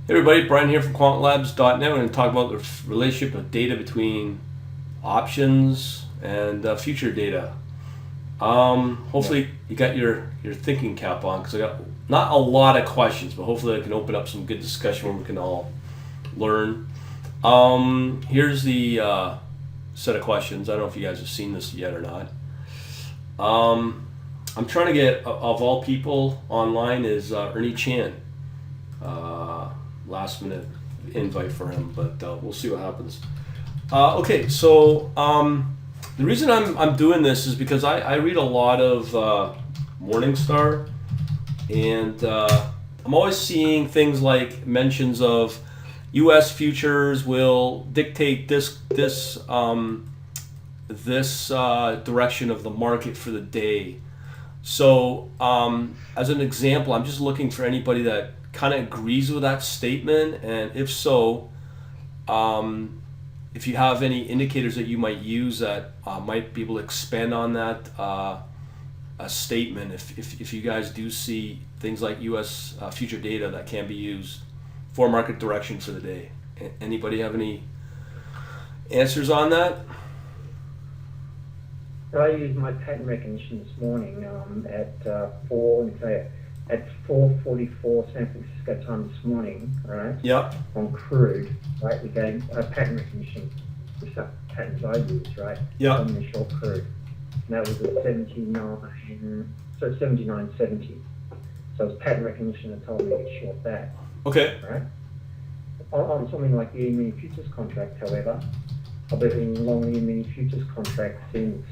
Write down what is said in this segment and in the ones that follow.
Hey everybody, Brian here from quantlabs.net. We're going to talk about the relationship of data between options and future data. Yeah. Hopefully you got your thinking cap on because I got not a lot of questions, but hopefully I can open up some good discussion where we can all learn. Here's the set of questions. I don't know if you guys have seen this yet or not. I'm trying to get, of all people online, is Ernie Chan. Last minute invite for him, but we'll see what happens. Okay, so the reason I'm doing this is because I read a lot of Morningstar, and I'm always seeing things like mentions of U.S. futures will dictate this direction of the market for the day. So, as an example, I'm just looking for anybody that kind of agrees with that statement, and if so, if you have any indicators that you might use that might be able to expand on that a statement, if you guys do see things like U.S. Future data that can be used for market direction for the day. Anybody have any answers on that? I used my pattern recognition this morning at four. Let me tell you, at 4:44 San Francisco time this morning, right? Yep. On crude, right? We gave pattern recognition for some patterns I use, right? Yep. On the short crude, and that was at 79.70. So it was pattern recognition that told me to short that, Okay. right? On something like the E-mini futures contract, however, I've been long the E-mini futures contract since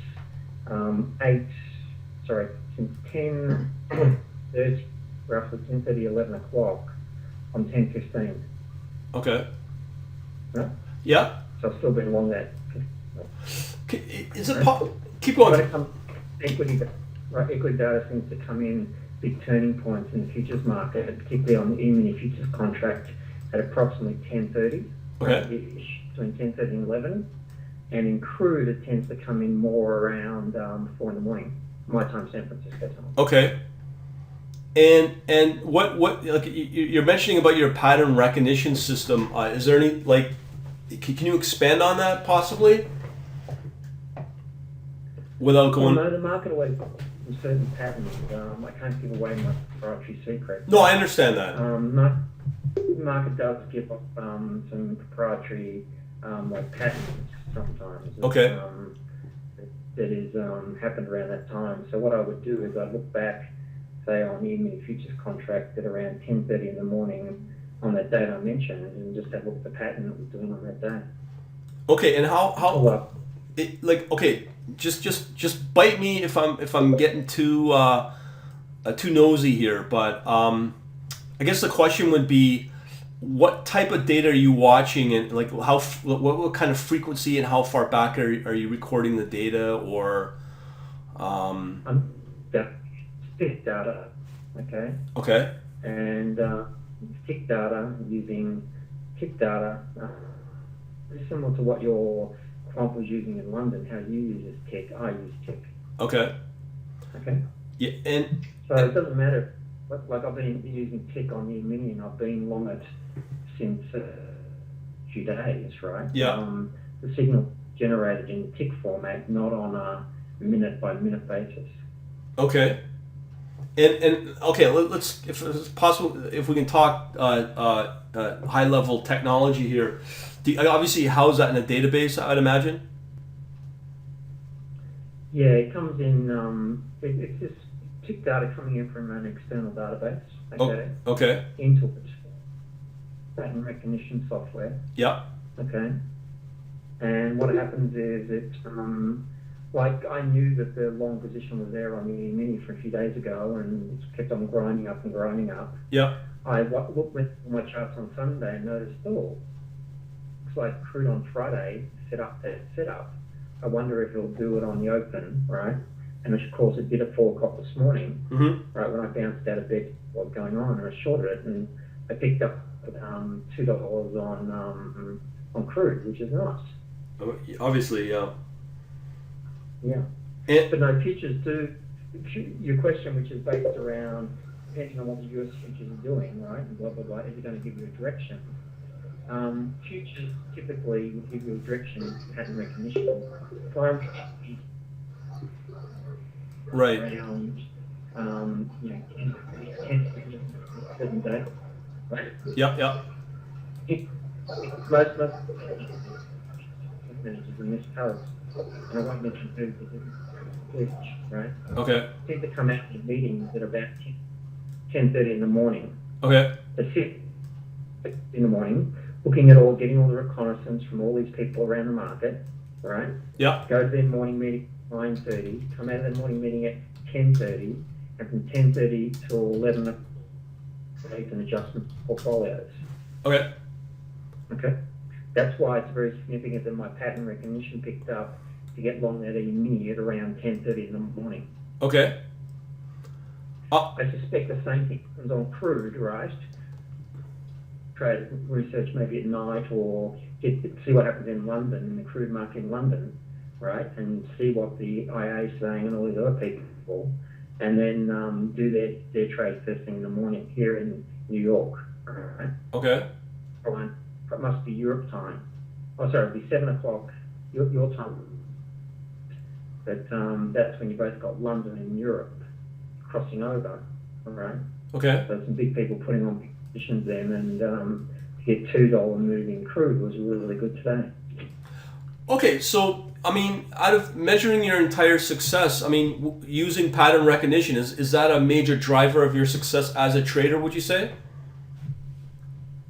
since 10:30, roughly 10:30, 11 o'clock on 10:15. Okay. Right? Yeah. So I've still been long that. Is it Right? keep When going? it comes to equity, right, equity data seems to come in big turning points in the futures market, particularly on the E-mini futures contract at approximately 10:30, Okay. between 10:30 and 11. And in crude, it tends to come in more around 4 in the morning, my time, San Francisco time. Okay. And what like you're mentioning about your pattern recognition system? Is there any like? Can you expand on that possibly? Without Well, going. no, the market always in certain patterns. I can't give away my proprietary secret. No, I understand that. The market does give up some proprietary like patterns sometimes. Okay. That is happened around that time. So what I would do is I'd look back, say on the E-mini futures contract at around 10:30 in the morning on that date I mentioned, and just have a look at the pattern it was doing on that day. Okay. And how Well, it like okay? Just bite me if I'm getting too nosy here, but I guess the question would be, what type of data are you watching, and like what kind of frequency and how far back are you recording the data, or I'm that stick data, okay, okay. and tick data using tick data, very similar to what your quant was using in London. How you use is tick, I use tick. Okay. Okay, Yeah. And so it doesn't matter. Like I've been using tick on the mini, and I've been long it since a few days, right? yeah. The signal generated in tick format, not on a minute by minute basis. Okay. And okay, let's, if it's possible, if we can talk high level technology here. Obviously, house that in a database, I'd imagine. Yeah, it comes in. It's just tick data coming in from an external database. Oh, Okay, okay. into it, pattern recognition software. Yeah. Okay, and what happens is like I knew that the long position was there on the mini for a few days ago, and it's kept on grinding up and grinding up. Yeah. I looked at my charts on Sunday and noticed, looks like crude on Friday set up that setup. I wonder if it'll do it on the open, right? And of course it did at 4 o'clock this morning, Mm-hmm. right? When I bounced out of bed, what was going on, and I shorted it, and I picked up $2 on crude, which is nice. Obviously, yeah. Yeah. And, But no, futures do. Your question, which is based around depending on what the US futures are doing, right, and blah, blah, blah, is it going to give you a direction? Futures typically will give you a direction pattern recognition. Primary Right. around, 10 certain days, right? Yep. Most managers in this house, and I won't mention who because it's right? Okay. Seem to come out in meetings at about 10:30 in the morning. Okay. At 6 in the morning, looking at getting all the reconnaissance from all these people around the market, right? Yeah. Go to their morning meeting at 9:30, come out of their morning meeting at 10:30, and from 10:30 till 11 make an adjustment to portfolios. Okay. Okay? That's why it's very significant that my pattern recognition picked up to get long that E-mini at around 10:30 in the morning. Okay. I suspect the same thing happens on crude, right? Try to research maybe at night or see what happens in London, in the crude market in London, right? And see what the IA is saying and all these other people, and then do their trade first thing in the morning here in New York, right? Okay. It must be Europe time. Oh, sorry, it'll be 7 o'clock your time. But that's when you both got London and Europe crossing over, all right? Okay. So some big people putting on positions then, and to get $2 moving crude was really good today. Okay, so I mean, out of measuring your entire success, I mean, using pattern recognition, is that a major driver of your success as a trader, would you say?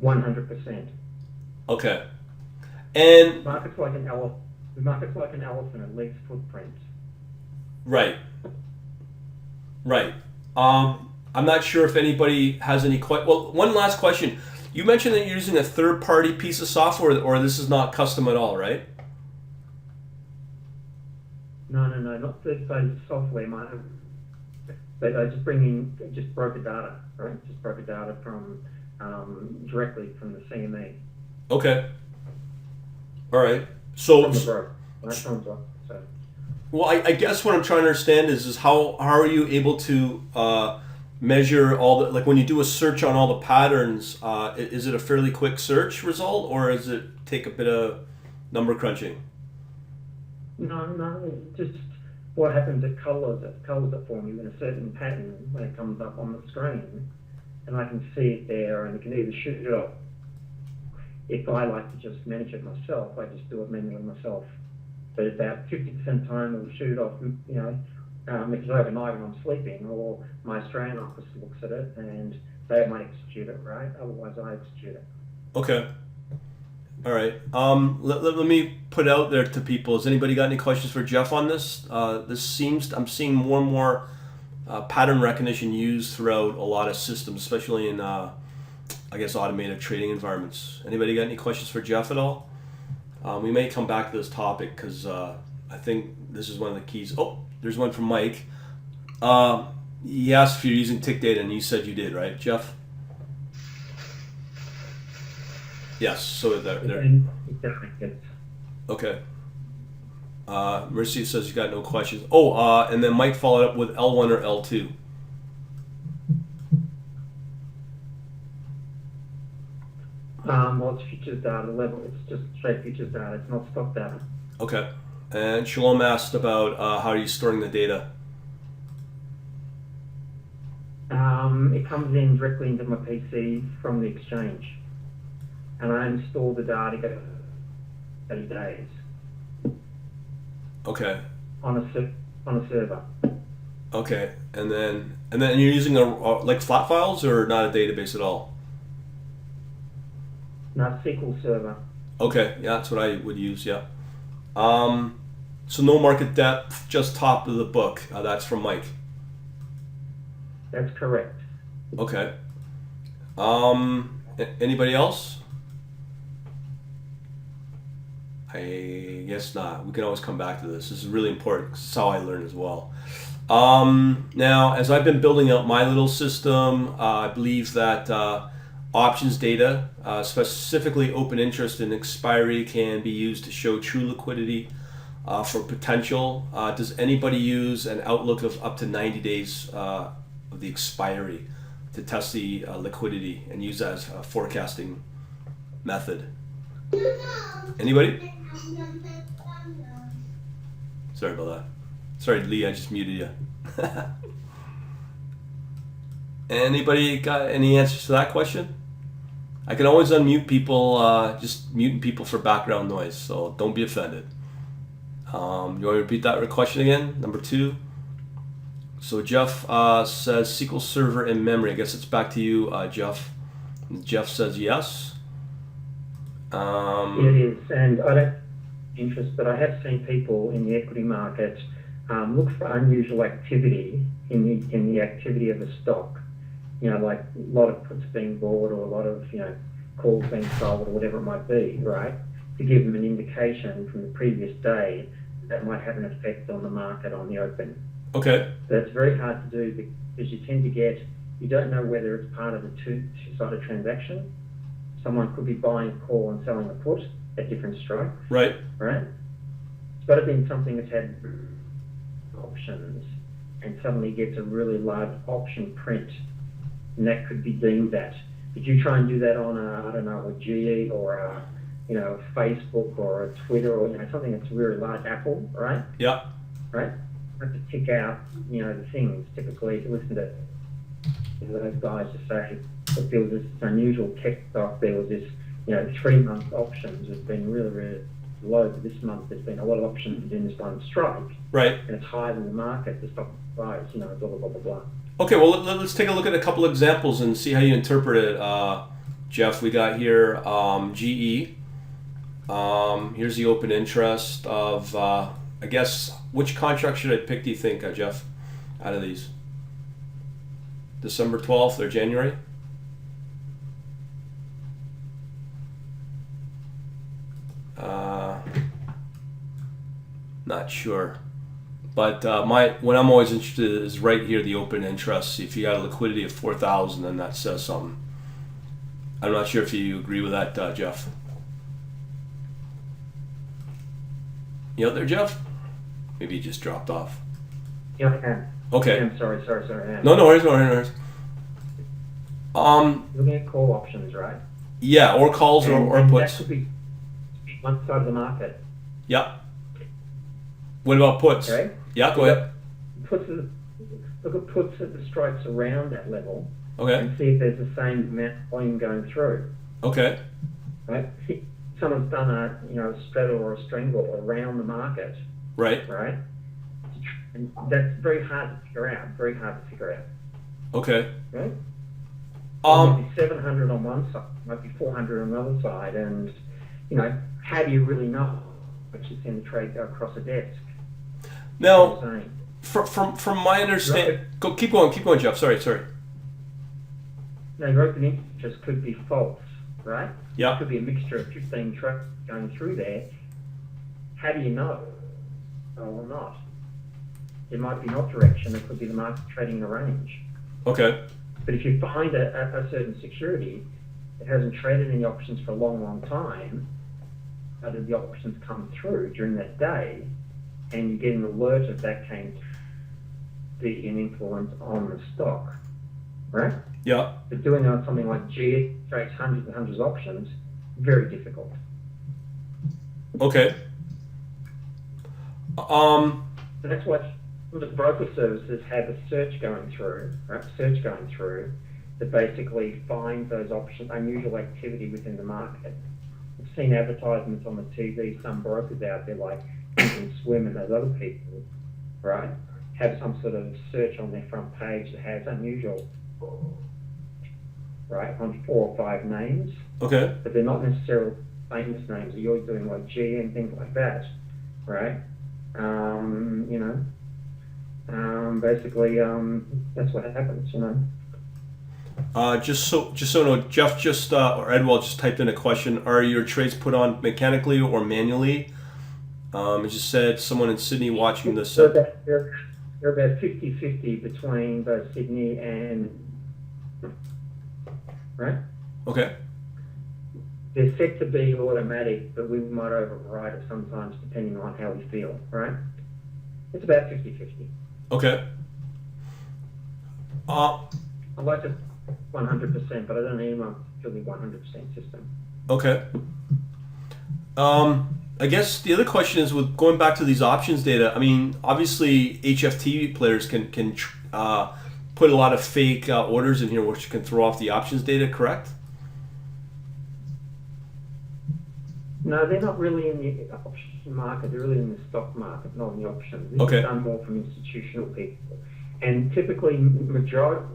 100%. Okay. And Markets like an elephant. Markets like an elephant, it leaves footprints. right. I'm not sure if anybody has any well, one last question. You mentioned that you're using a third-party piece of software, or this is not custom at all, right? No, not third-party software. But I just just broker data, right? Just broker data from directly from the CME. Okay. All right. So, From the broker. Right? So. well, I guess what I'm trying to understand is how are you able to measure all the, like when you do a search on all the patterns, is it a fairly quick search result, or does it take a bit of number crunching? No, just what happens, it colours it for me in a certain pattern when it comes up on the screen, and I can see it there, and I can either shoot it off. If I like to just manage it myself, I just do it manually myself. But about 50% of the time, I'll shoot it off, if it's overnight when I'm sleeping, or my Australian office looks at it and they might execute it, right? Otherwise, I execute it. Okay. All right. Let me put out there to people. Has anybody got any questions for Jeff on this? I'm seeing more and more pattern recognition used throughout a lot of systems, especially in, I guess, automated trading environments. Anybody got any questions for Jeff at all? We may come back to this topic because I think this is one of the keys. Oh, there's one from Mike. He asked if you're using tick data, and you said you did, right, Jeff? Yes. So there. Okay. Mercy says you got no questions. Oh, and then Mike followed up with L1 or L2. Well, it's futures data level. It's just straight futures data. It's not stock data. Okay. And Shalom asked about how are you storing the data? It comes in directly into my PC from the exchange, and I install the data 30 days. Okay. On a server. Okay. And then you're using like flat files or not a database at all? No, SQL server. Okay. Yeah, that's what I would use. Yeah. So no market depth, just top of the book. That's from Mike. That's correct. Okay. Anybody else? I guess not. We can always come back to this. This is really important because it's how I learn as well. Now, as I've been building out my little system, I believe that options data, specifically open interest and expiry, can be used to show true liquidity for potential. Does anybody use an outlook of up to 90 days of the expiry to test the liquidity and use that as a forecasting method. Anybody? Sorry about that. Sorry, Lee, I just muted you. Anybody got any answers to that question? I can always unmute people, just muting people for background noise, so don't be offended. You want me to repeat that question again? Number 2. So Jeff says SQL Server in memory. I guess it's back to you, Jeff. Jeff says yes. It is, and I don't interest, but I have seen people in the equity market look for unusual activity in the activity of a stock. You know, like a lot of puts being bought or a lot of, you know, calls being sold or whatever it might be, right? To give them an indication from the previous day that might have an effect on the market on the open. Okay. That's very hard to do because you tend to get, you don't know whether it's part of a two-sided transaction. Someone could be buying a call and selling a put at different strikes. Right. Right? It's got to be something that's had options and suddenly gets a really large option print, and that could be deemed that. If you try and do that on a, I don't know, a GE or a, you know, a Facebook or a Twitter or, you know, something that's really large, Apple, right? Yeah. Right? You have to tick out, you know, the things. Typically, if you listen to those guys to say, look, there was this unusual tech stock, there was this, you know, 3-month options has been really, really low. But this month there's been a lot of options in this one strike. Right. And it's higher than the market, the stock price, you know, blah, blah, blah, blah, blah. Okay, well, let's take a look at a couple examples and see how you interpret it, Jeff. We got here GE. Here's the open interest of, I guess, which contract should I pick, do you think, Jeff, out of these? December 12th or January? Not sure. But what I'm always interested in is right here, the open interest. If you got a liquidity of 4,000, then that says something. I'm not sure if you agree with that, Jeff. You out there, Jeff? Maybe he just dropped off. Yeah, I can. Okay. I'm sorry. No worries. Looking at call options, right? Yeah, or calls or and puts. That could be one side of the market. Yeah. What about puts? Okay. Yeah, go ahead. Look at puts at the strikes around that level. Okay. And see if there's the same amount of volume going through. Okay. Right. Someone's done a, you know, a straddle or a strangle around the market. Right. Right. And that's very hard to figure out. Okay. Right. It might be 700 on one side, it might be 400 on another side, and you know, how do you really know which is in the trade go across a desk? Now, from my understanding, keep going, Jeff. Sorry. Now, your open interest could be false, right? Yeah. It could be a mixture of 15 trucks going through there. How do you know? Or not? It might be not direction. It could be the market trading in a range. Okay. But if you find a certain security that hasn't traded any options for a long time, how did the options come through during that day, and you get an alert of that can be an influence on the stock, right? Yeah. But doing it on something like G trades hundreds and hundreds of options, very difficult. Okay. So that's why the broker services have a search going through, right? That basically finds those options, unusual activity within the market. I've seen advertisements on the TV, some brokers out there like Swim and those other people, right, have some sort of search on their front page that has unusual, right, on 4 or 5 names. Okay. But they're not necessarily famous names. You're doing like G and things like that, right? You know. Basically, that's what happens, you know. Just so no, Jeff or Edwell just typed in a question. Are your trades put on mechanically or manually? It just said someone in Sydney watching this. So they're about 50-50 between both Sydney and, right? Okay. They're set to be automatic, but we might override it sometimes depending on how we feel, right? It's about 50-50. Okay. I'd like to 100%, but I don't need one purely 100% system. Okay. I guess the other question is with going back to these options data. I mean, obviously HFT players can put a lot of fake orders in here, which can throw off the options data. Correct? No, they're not really in the option market. They're really in the stock market, not in the options. This Okay. is done more from institutional people, and typically majority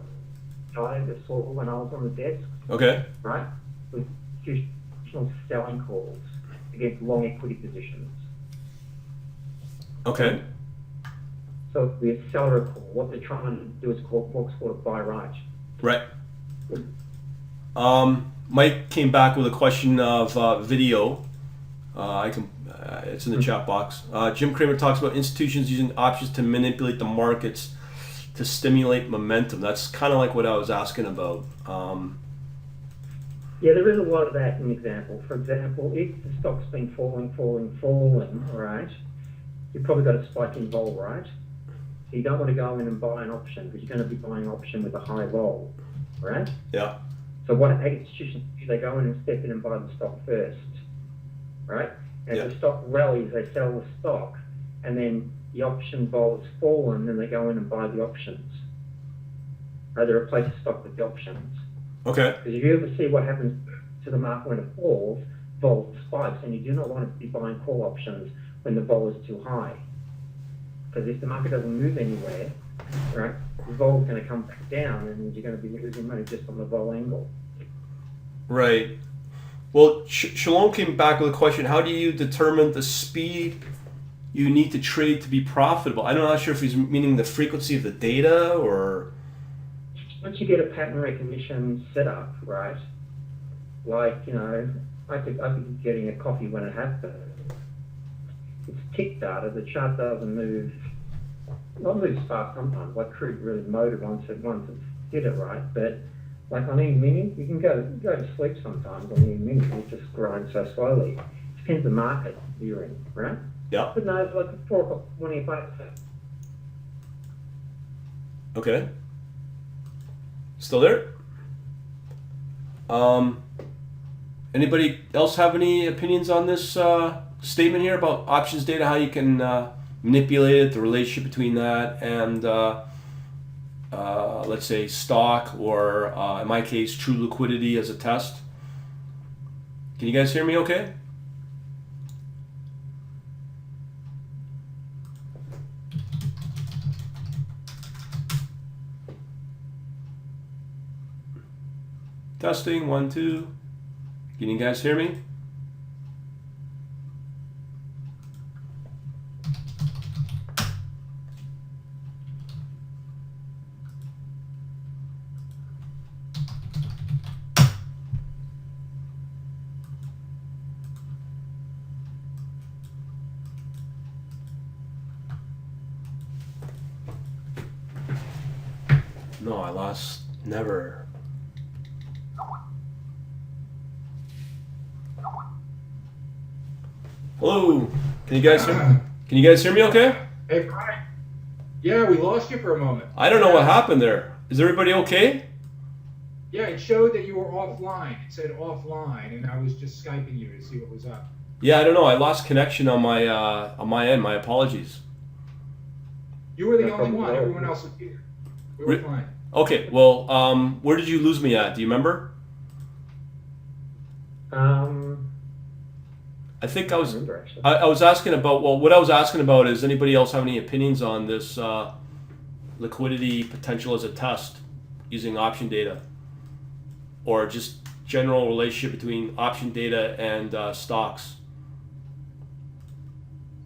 I saw when I was on the desk, Okay. right, with institutional selling calls against long equity positions. Okay. So the seller call, what they're trying to do is what's called a buy right. Right. Mike came back with a question of video. It's in the chat box. Jim Cramer talks about institutions using options to manipulate the markets to stimulate momentum. That's kind of like what I was asking about. Yeah, there is a lot of that in example. For example, if the stock's been falling, right, you've probably got a spike in vol, right? So you don't want to go in and buy an option because you're going to be buying an option with a high vol, right? Yeah. So what institutions do, they go in and step in and buy the stock first, right? And Yeah. if the stock rallies, they sell the stock, and then the option vol has fallen, then they go in and buy the options. Right? They replace the stock with the options. Okay. Because if you ever see what happens to the market when it falls, vol spikes, and you do not want to be buying call options when the vol is too high. Because if the market doesn't move anywhere, right, the vol is going to come back down, and you're going to be losing money just on the vol angle. Right. Well, Shalom came back with a question. How do you determine the speed you need to trade to be profitable? I'm not sure if he's meaning the frequency of the data or... Once you get a pattern recognition set up, right, like, you know, I could be getting a coffee when it happens. It's tick data. The chart doesn't move, not moves fast sometimes, like crude really motor once it's hit it right, but like on E-mini, you can go to sleep sometimes on E-mini, it just grinds so slowly. It depends the market you're in, right? Yeah. But no, it's like 4 o'clock, 25. Okay. Still there? Anybody else have any opinions on this statement here about options data, how you can manipulate it, the relationship between that and let's say stock or in my case true liquidity as a test? Can you guys hear me okay? Testing, 1, 2. Can you guys hear me? No, I lost. Never. Hello. Can you guys hear me? Can you guys hear me okay? Hey, Brian. Yeah, we lost you for a moment. I don't know what happened there. Is everybody okay? Yeah, it showed that you were offline. It said offline, and I was just Skyping you to see what was up. Yeah, I don't know. I lost connection on my end. My apologies. You were the No only problem. one. Everyone else was here. We were fine. Okay. Well, where did you lose me at? Do you remember? I think I was. Remember, actually. I was asking about. Well, what I was asking about is anybody else have any opinions on this liquidity potential as a test using option data, or just general relationship between option data and stocks?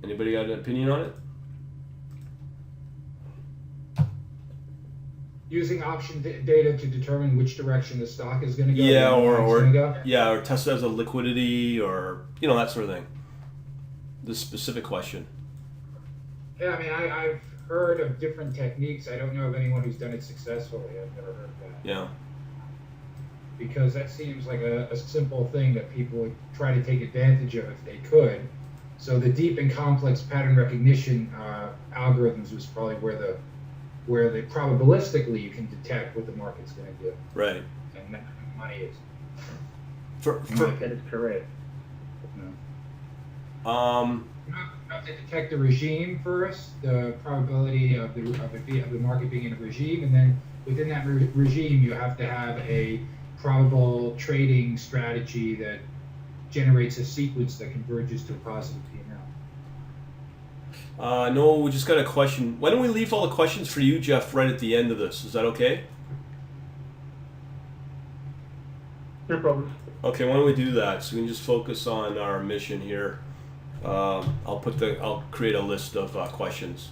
Anybody got an opinion on it? Using option data to determine which direction the stock is going to go. Yeah, where it's gonna go. or test it as a liquidity, or that sort of thing. This specific question. Yeah, I mean, I've heard of different techniques. I don't know of anyone who's done it successfully. I've never heard of that. Yeah. Because that seems like a simple thing that people would try to take advantage of if they could. So the deep and complex pattern recognition algorithms was probably where the probabilistically you can detect what the market's going to do. Right. money is. For That is correct. You have to detect the regime first, the probability of the market being in a regime, and then within that regime, you have to have a probable trading strategy that generates a sequence that converges to a positive P&L. no, we just got a question. Why don't we leave all the questions for you, Jeff, right at the end of this? Is that okay? No problem. Okay, why don't we do that so we can just focus on our mission here. I'll create a list of questions.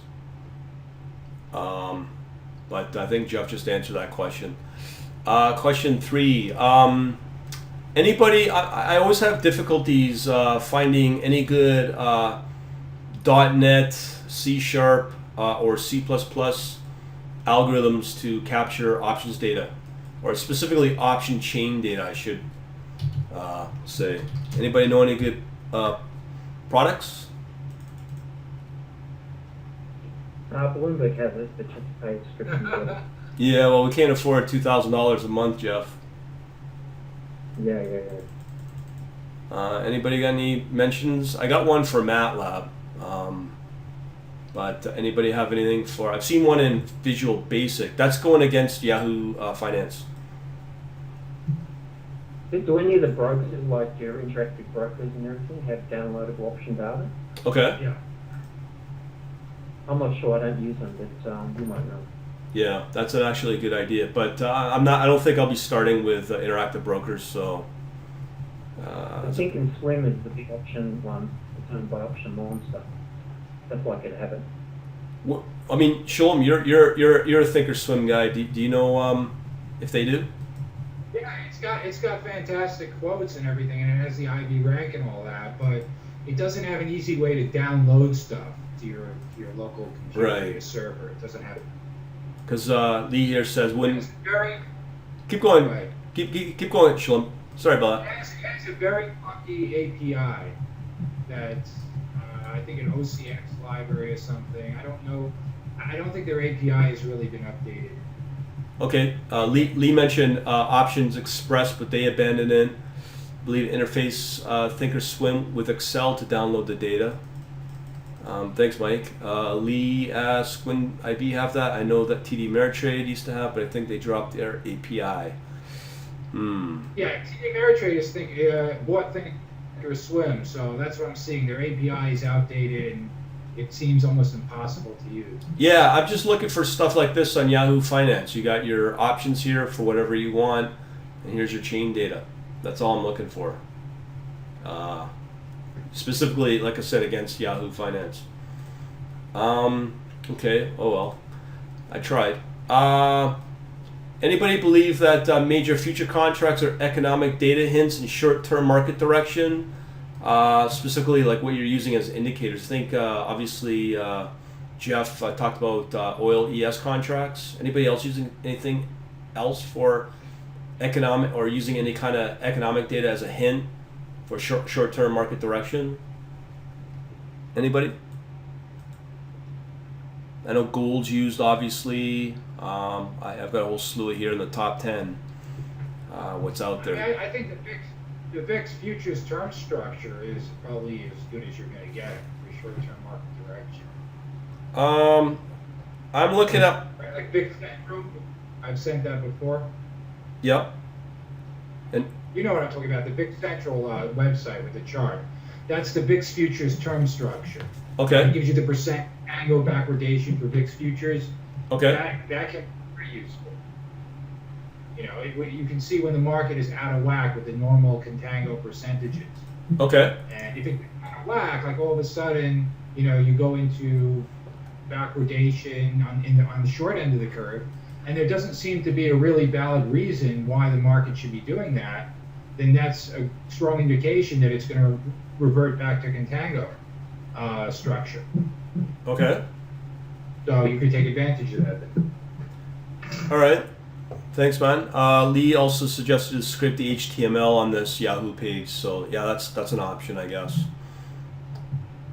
But I think Jeff just answered that question. Question 3. Anybody? I always have difficulties finding any good .NET, C#, or C++ algorithms to capture options data, or specifically option chain data, I should say. Anybody know any good products? Bloomberg has it, but you have to pay subscription to it. Yeah, well, we can't afford $2,000 a month, Jeff. Yeah. Anybody got any mentions? I got one for MATLAB. But anybody have anything for? I've seen one in Visual Basic. That's going against Yahoo Finance. Do any of the brokers, like your interactive brokers and everything, have downloadable option data? Okay. Yeah. I'm not sure. I don't use them, but you might know. Yeah, that's actually a good idea. But I'm not. I don't think I'll be starting with interactive brokers. So. I think in Swim is the big option one. It's owned by Option Monster. That's like it happen. I mean, Shalom, you're a Thinkorswim guy. Do you know if they do? Yeah, it's got fantastic quotes and everything, and it has the IB rank and all that, but it doesn't have an easy way to download stuff to your local computer Right. server. It doesn't have. Because Lee here says when. It's very. Keep going. Right. Keep going, Shalom. Sorry about that. It's a very funky API that I think an OCX library or something. I don't know. I don't think their API has really been updated. Okay, Lee mentioned Options Express, but they abandoned it. I believe interface Thinkorswim with Excel to download the data. Thanks, Mike. Lee asked, when IB have that? I know that TD Ameritrade used to have, but I think they dropped their API. Yeah, TD Ameritrade is bought Thinkorswim, so that's what I'm seeing. Their API is outdated, and it seems almost impossible to use. Yeah, I'm just looking for stuff like this on Yahoo Finance. You got your options here for whatever you want, and here's your chain data. That's all I'm looking for. Specifically, like I said, against Yahoo Finance. Okay, oh well. I tried. Anybody believe that major future contracts are economic data hints and short-term market direction? Specifically, like what you're using as indicators. Think, obviously, Jeff talked about oil ES contracts. Anybody else using anything else for economic, or using any kind of economic data as a hint for short-term market direction? Anybody? I know gold's used, obviously. I've got a whole slew here in the top 10. What's out there? I think the VIX futures term structure is probably as good as you're going to get for short-term market direction. I'm looking up. Right, like VIX Central, I've sent that before. Yep. And You know what I'm talking about, the VIX Central website with the chart. That's the VIX futures term structure. It okay. gives you the percent annual backwardation for VIX futures. Okay. That can be pretty useful. You know, you can see when the market is out of whack with the normal contango percentages. Okay. And if it's out of whack, like all of a sudden, you know, you go into backwardation on the short end of the curve, and there doesn't seem to be a really valid reason why the market should be doing that, then that's a strong indication that it's going to revert back to contango structure. Okay. So you could take advantage of that then. All right. Thanks, man. Lee also suggested to scrape the HTML on this Yahoo page, so yeah, that's an option, I guess.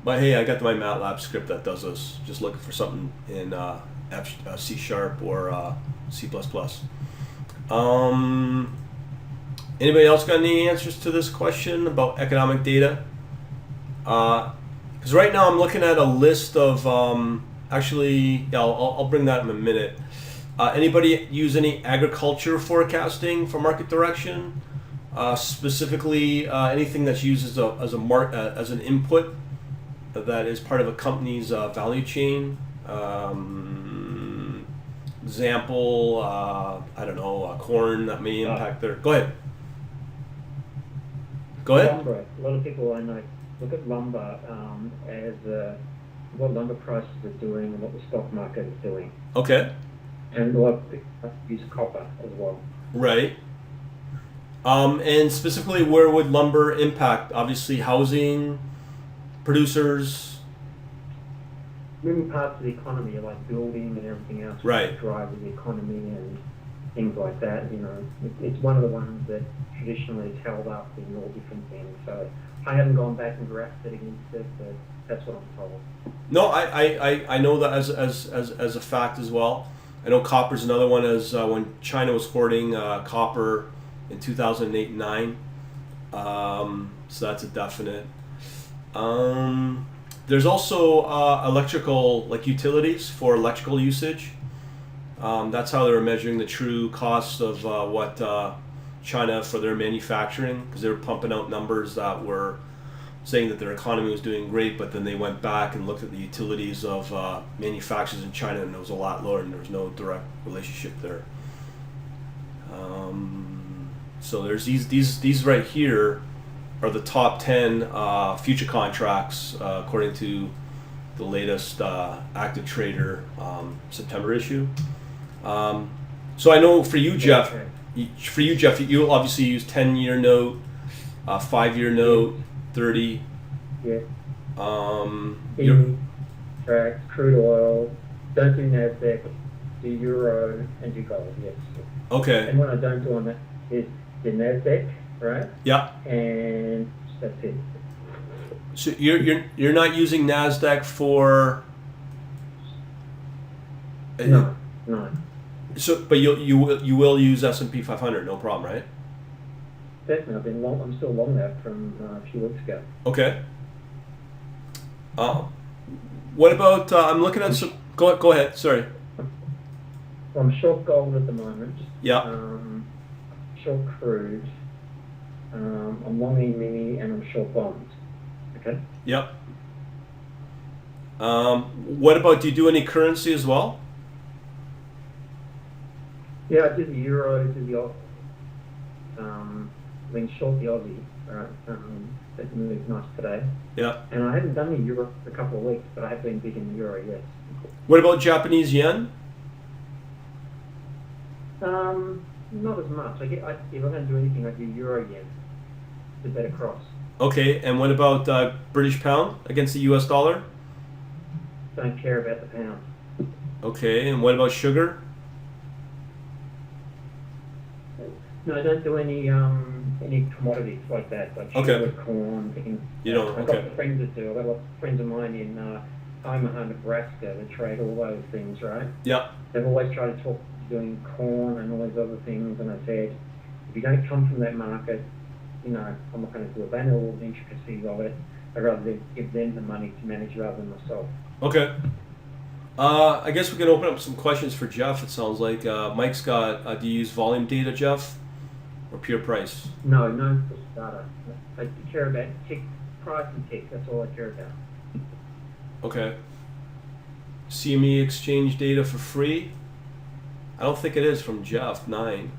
But hey, I got my MATLAB script that does this. Just looking for something in C# or C++. Anybody else got any answers to this question about economic data? Because right now I'm looking at a list of I'll bring that in a minute. Anybody use any agriculture forecasting for market direction? Specifically, anything that's used as an input that is part of a company's value chain. Example, I don't know, corn that may impact their. Go ahead. Go ahead. Lumber. A lot of people I know look at lumber as what lumber prices are doing and what the stock market is doing. Okay. And a lot of people use copper as well. Right. And specifically, where would lumber impact? Obviously, housing, producers. Many parts of the economy, like building and everything else, Right. which drives the economy and things like that. You know, it's one of the ones that traditionally is held up in all different things. So I haven't gone back and graphed it against it, but that's what I'm told. No, I know that as a fact as well. I know copper's another one, as when China was hoarding copper in 2008 and 9. So that's a definite. There's also electrical, like utilities for electrical usage. That's how they were measuring the true cost of what China for their manufacturing, because they were pumping out numbers that were saying that their economy was doing great, but then they went back and looked at the utilities of manufacturers in China, and it was a lot lower, and there was no direct relationship there. So there's these right here are the top 10 future contracts according to the latest Active Trader September issue. So I know for you, Jeff, you obviously use 10-year note, 5-year note, 30. Yeah. You're- Tracks, crude oil, don't do NASDAQ, do Euro, and do gold, yes. Okay. And what I don't do on that is the NASDAQ, right? Yeah. And that's it. So you're not using NASDAQ for. No. So, but you will use S&P 500, no problem, right? Definitely, I'm still long that from a few weeks ago. Okay. What about? I'm looking at some. Go ahead. Sorry. Well, I'm short gold at the moment. Yeah. Short crude. I'm long E-mini and I'm short bonds. Okay. Yep. What about? Do you do any currency as well? Yeah, I did the Euro, did the Aussie. I've been short the Aussie, right? That moved nice today. Yeah. And I haven't done the Euro for a couple of weeks, but I have been big in the Euro, yes. What about Japanese yen? Not as much. If I'm going to do anything, I do Euro yen. It's a better cross. Okay. And what about British pound against the U.S. dollar? Don't care about the pound. Okay. And what about sugar? No, I don't do any commodities like that, like Okay. sugar, corn, things. You don't. I've got Okay. friends that do. I've got friends of mine in Omaha, Nebraska that trade all those things, right? Yeah. They've always tried to talk doing corn and all these other things, and I said, if you don't come from that market, I'm not going to do it. They know all the intricacies of it. I'd rather give them the money to manage rather than myself. Okay. I guess we can open up some questions for Jeff. It sounds like Mike's got. Do you use volume data, Jeff, or pure price? No data. I care about tick, price and tick. That's all I care about. Okay. CME exchange data for free? I don't think it is from Jeff 9.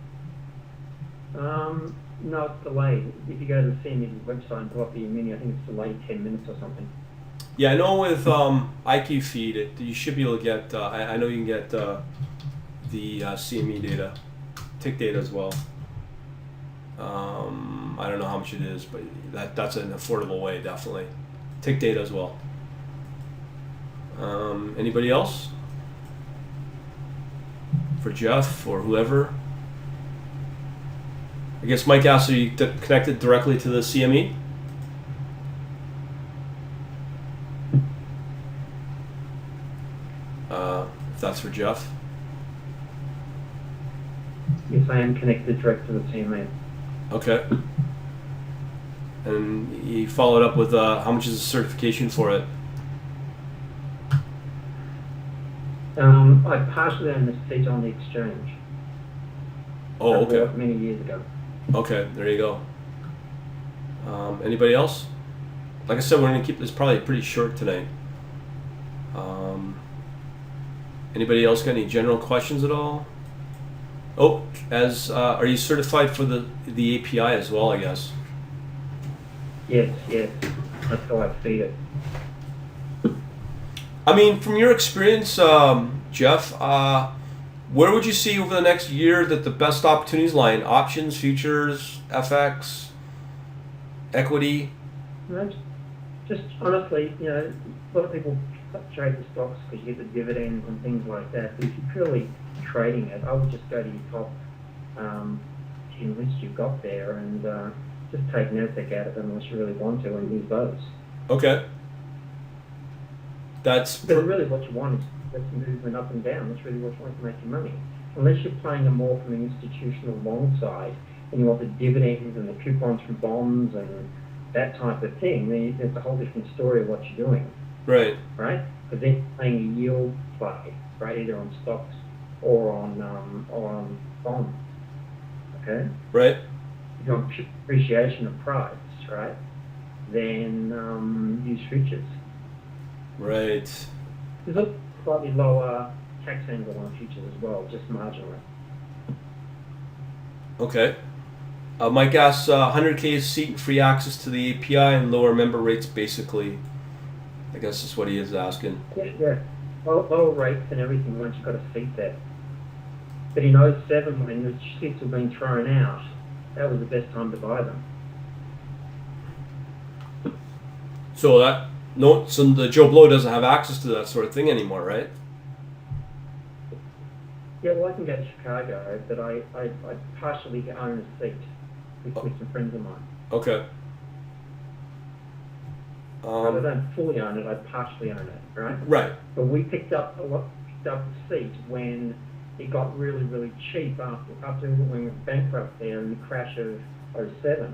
No, it's delayed. If you go to the CME website and pull up the mini, I think it's delayed 10 minutes or something. Yeah, I know with IQ Feed, you should be able to get. I know you can get the CME data, tick data as well. I don't know how much it is, but that's an affordable way, definitely. Tick data as well. Anybody else? For Jeff or whoever? I guess Mike asked, are you connected directly to the CME? If that's for Jeff. Yes, I am connected direct to the CME. Okay. And he followed up with how much is the certification for it? I partially own the seat on the exchange. Oh, I okay. bought many years ago. Okay, there you go. Anybody else? Like I said, we're going to keep this probably pretty short tonight. Anybody else got any general questions at all? Oh, are you certified for the API as well, I guess? Yes. That's how I feed it. I mean, from your experience, Jeff, where would you see over the next year that the best opportunities lie in options, futures, FX, equity? Just honestly, a lot of people trade the stocks because you get the dividends and things like that. But if you're purely trading it, I would just go to your top 10 lists you've got there and just take Nasdaq out of them unless you really want to and use those. Okay. But really what you want is that's movement up and down. That's really what you want to make your money. Unless you're playing a more from an institutional long side and you want the dividends and the coupons from bonds and that type of thing, then it's a whole different story of what you're doing. Right. Right? Because then you're playing a yield play, right? Either on stocks or on bonds. Okay? Right. If you want appreciation of price, right? Then use futures. Right. There's a slightly lower tax angle on futures as well, just marginally. Okay. Mike asks, 100K seat and free access to the API and lower member rates, basically. I guess that's what he is asking. Yeah. Lower rates and everything once you've got a seat there. But in 07, when the seats were being thrown out, that was the best time to buy them. So the Joe Blow doesn't have access to that sort of thing anymore, right? Yeah, well, I can go to Chicago, but I partially own a seat with some friends of mine. Okay. I don't fully own it, I partially own it, right? Right. But we picked up a seat when it got really, really cheap after when we went bankrupt there in the crash of 07.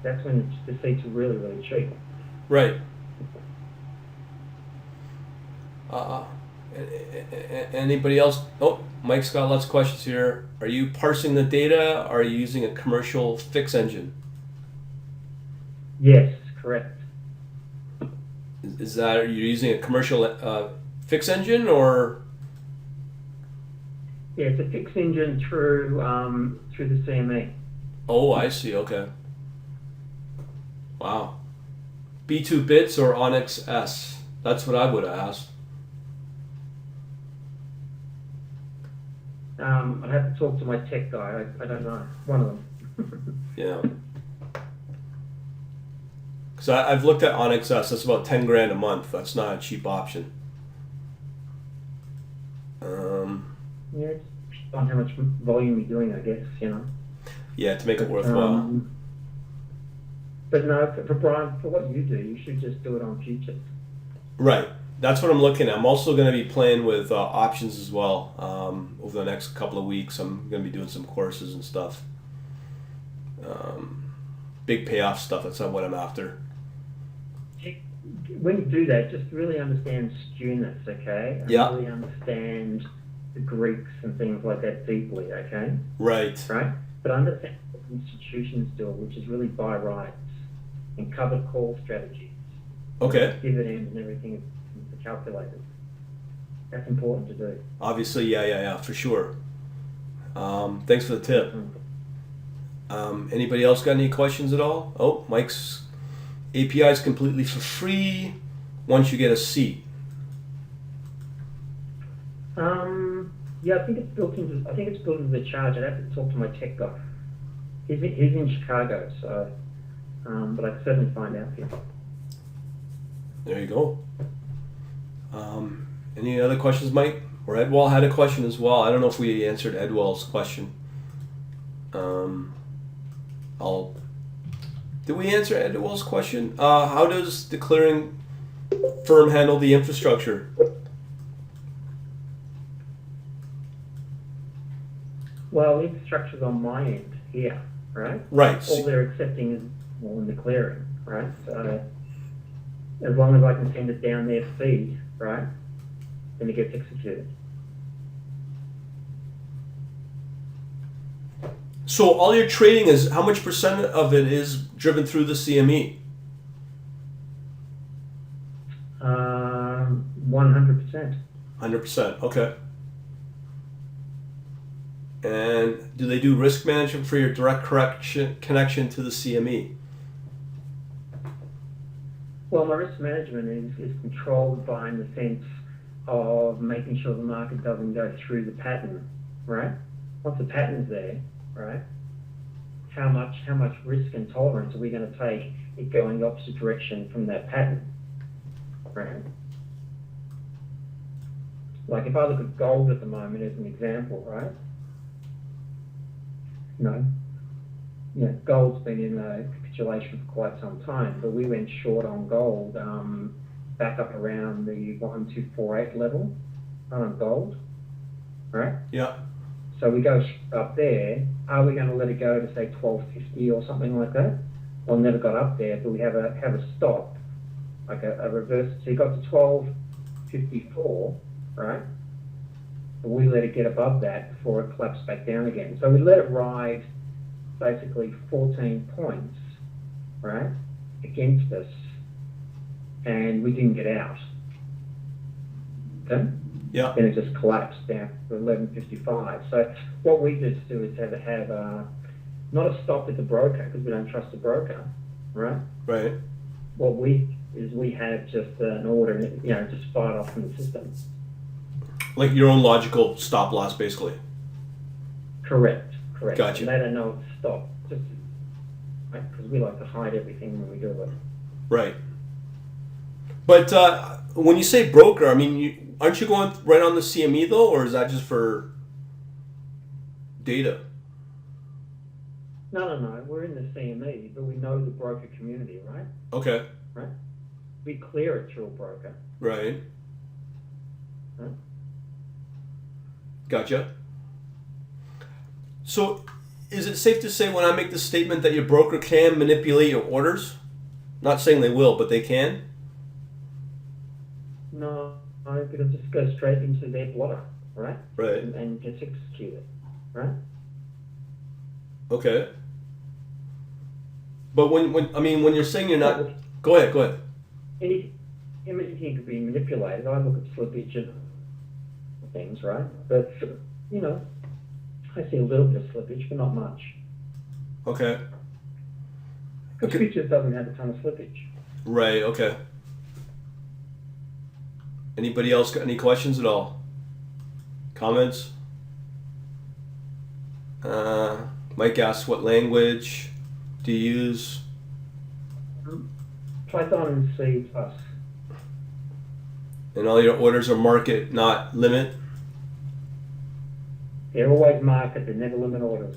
That's when the seats were really, really cheap. Right. Anybody else? Oh, Mike's got lots of questions here. Are you parsing the data? Or are you using a commercial fix engine? Yes, correct. Is that, are you using a commercial fix engine or? Yeah, it's a fix engine through the CME. Oh, I see. Okay. Wow. B2 Bits or Onyx S? That's what I would have asked. I'd have to talk to my tech guy. I don't know. One of them. Yeah. Because I've looked at Onyx S. That's about 10 grand a month. That's not a cheap option. Yeah, it's on how much volume you're doing, I guess, Yeah, to make it worthwhile. But no, for Brian, for what you do, you should just do it on futures. Right. That's what I'm looking at. I'm also going to be playing with options as well. Over the next couple of weeks, I'm going to be doing some courses and stuff. Big payoff stuff. That's not what I'm after. When you do that, just really understand skewness, okay? And Yeah. really understand the Greeks and things like that deeply, okay? Right. Right? But understand what institutions do, which is really buy rights and covered call strategies. Okay. Dividends and everything is calculated. That's important to do. Obviously, yeah, for sure. Thanks for the tip. Anybody else got any questions at all? Oh, Mike's API is completely for free once you get a seat. Yeah, I think it's built into the charge. I'd have to talk to my tech guy. He's in Chicago, so but I can certainly find out for you. There you go. Any other questions, Mike? Or Edwall had a question as well. I don't know if we answered Edwall's question. Did we answer Edwall's question? How does the clearing firm handle the infrastructure? Well, infrastructure structure's on my end here, right? Right. All they're accepting is more in the clearing, right? So as long as I can send it down their feed, right, then it gets executed. So all your trading is, how much percent of it is driven through the CME? 100%. 100%. Okay. And do they do risk management for your direct connection to the CME? Well, my risk management is controlled by, in the sense of making sure the market doesn't go through the pattern, right? Once the pattern's there, right? How much risk and tolerance are we going to take it going the opposite direction from that pattern, right? Like if I look at gold at the moment as an example, right? Gold's been in a capitulation for quite some time, but we went short on gold back up around the 1248 level on gold, right? Yeah. So we go up there. Are we going to let it go to say 1250 or something like that? Well, never got up there, but we have a stop, like a reverse. So you got to 1254, right? But we let it get above that before it collapsed back down again. So we let it ride basically 14 points, right, against us, and we didn't get out. Okay? Yeah. Then it just collapsed down to 1155. So what we just do is have not a stop at the broker, because we don't trust the broker, right? Right. What we have just an order, just fired off from the system. Like your own logical stop loss, basically. Correct. Gotcha. And they don't know it's stopped, just right? Because we like to hide everything when we do it. Right. But when you say broker, I mean, aren't you going right on the CME though, or is that just for data? No. We're in the CME, but we know the broker community, right? Okay. Right. We clear it through a broker. Right. Huh? Gotcha. So, is it safe to say when I make the statement that your broker can manipulate your orders? Not saying they will, but they can? No, because it just goes straight into their blotter, right? Right. And gets executed, right? Okay. But when you're saying you're not... Go ahead. Anything could be manipulated. I look at slippage and things, right? But, I see a little bit of slippage, but not much. Okay. Because futures doesn't have a ton of slippage. Right, okay. Anybody else got any questions at all? Comments? Mike asks, what language do you use? Python and C++. And all your orders are market, not limit? They're always market, they never limit orders.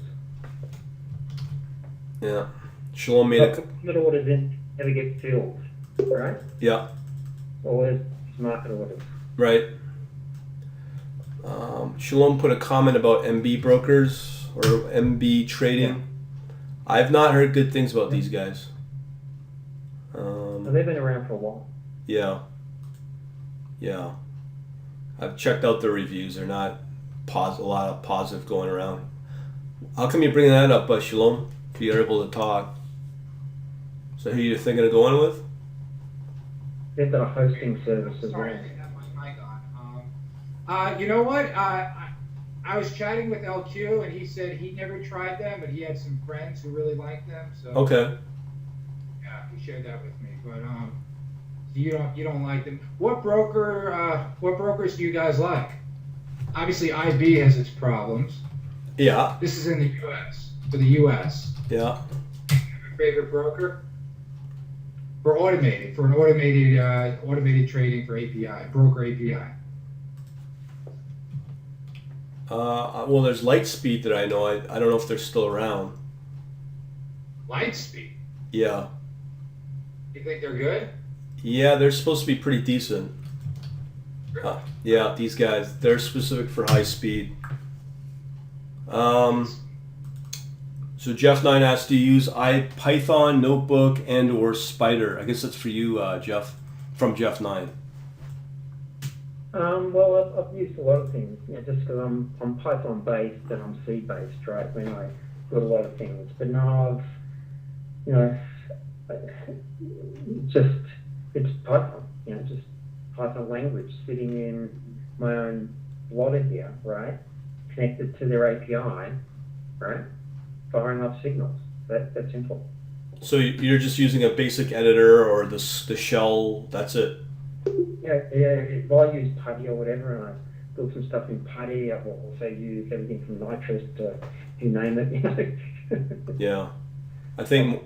Yeah. Shalom made a... Limit orders in never get filled, right? Yeah. Always market orders. Right. Shalom put a comment about MB brokers or MB trading. Yeah. I've not heard good things about these guys. They've been around for a while. Yeah. I've checked out their reviews. They're not a lot of positive going around. How come you bring that up, Shalom? If you're able to talk. So who you're thinking of going with? They've got a hosting service as well. Sorry, I have my mic on. You know what? I was chatting with LQ, and he said he never tried them, but he had some friends who really liked them. So okay. Yeah, he shared that with me. But you don't like them. What brokers do you guys like? Obviously, IB has its problems. Yeah. This is in the U.S. For the U.S. Yeah. Your favorite broker? For an automated trading for API, broker API. Well, there's Lightspeed that I know. I don't know if they're still around. Lightspeed? Yeah. You think they're good? Yeah, they're supposed to be pretty decent. Yeah, these guys, they're specific for high speed. So Jeff 9 asks, do you use Python, Notebook, and or Spider? I guess that's for you, Jeff, from Jeff 9. Well, I've used a lot of things, just because I'm Python based and I'm C based, right? When I build a lot of things, but now it's Python, just Python language sitting in my own blotter here, right? Connected to their API, right? Firing off signals. That's simple. So you're just using a basic editor or the shell, that's it? Yeah. Well, I use Putty or whatever, and I built some stuff in Putty. I've also used everything from Nitrous to you name it. Yeah. I think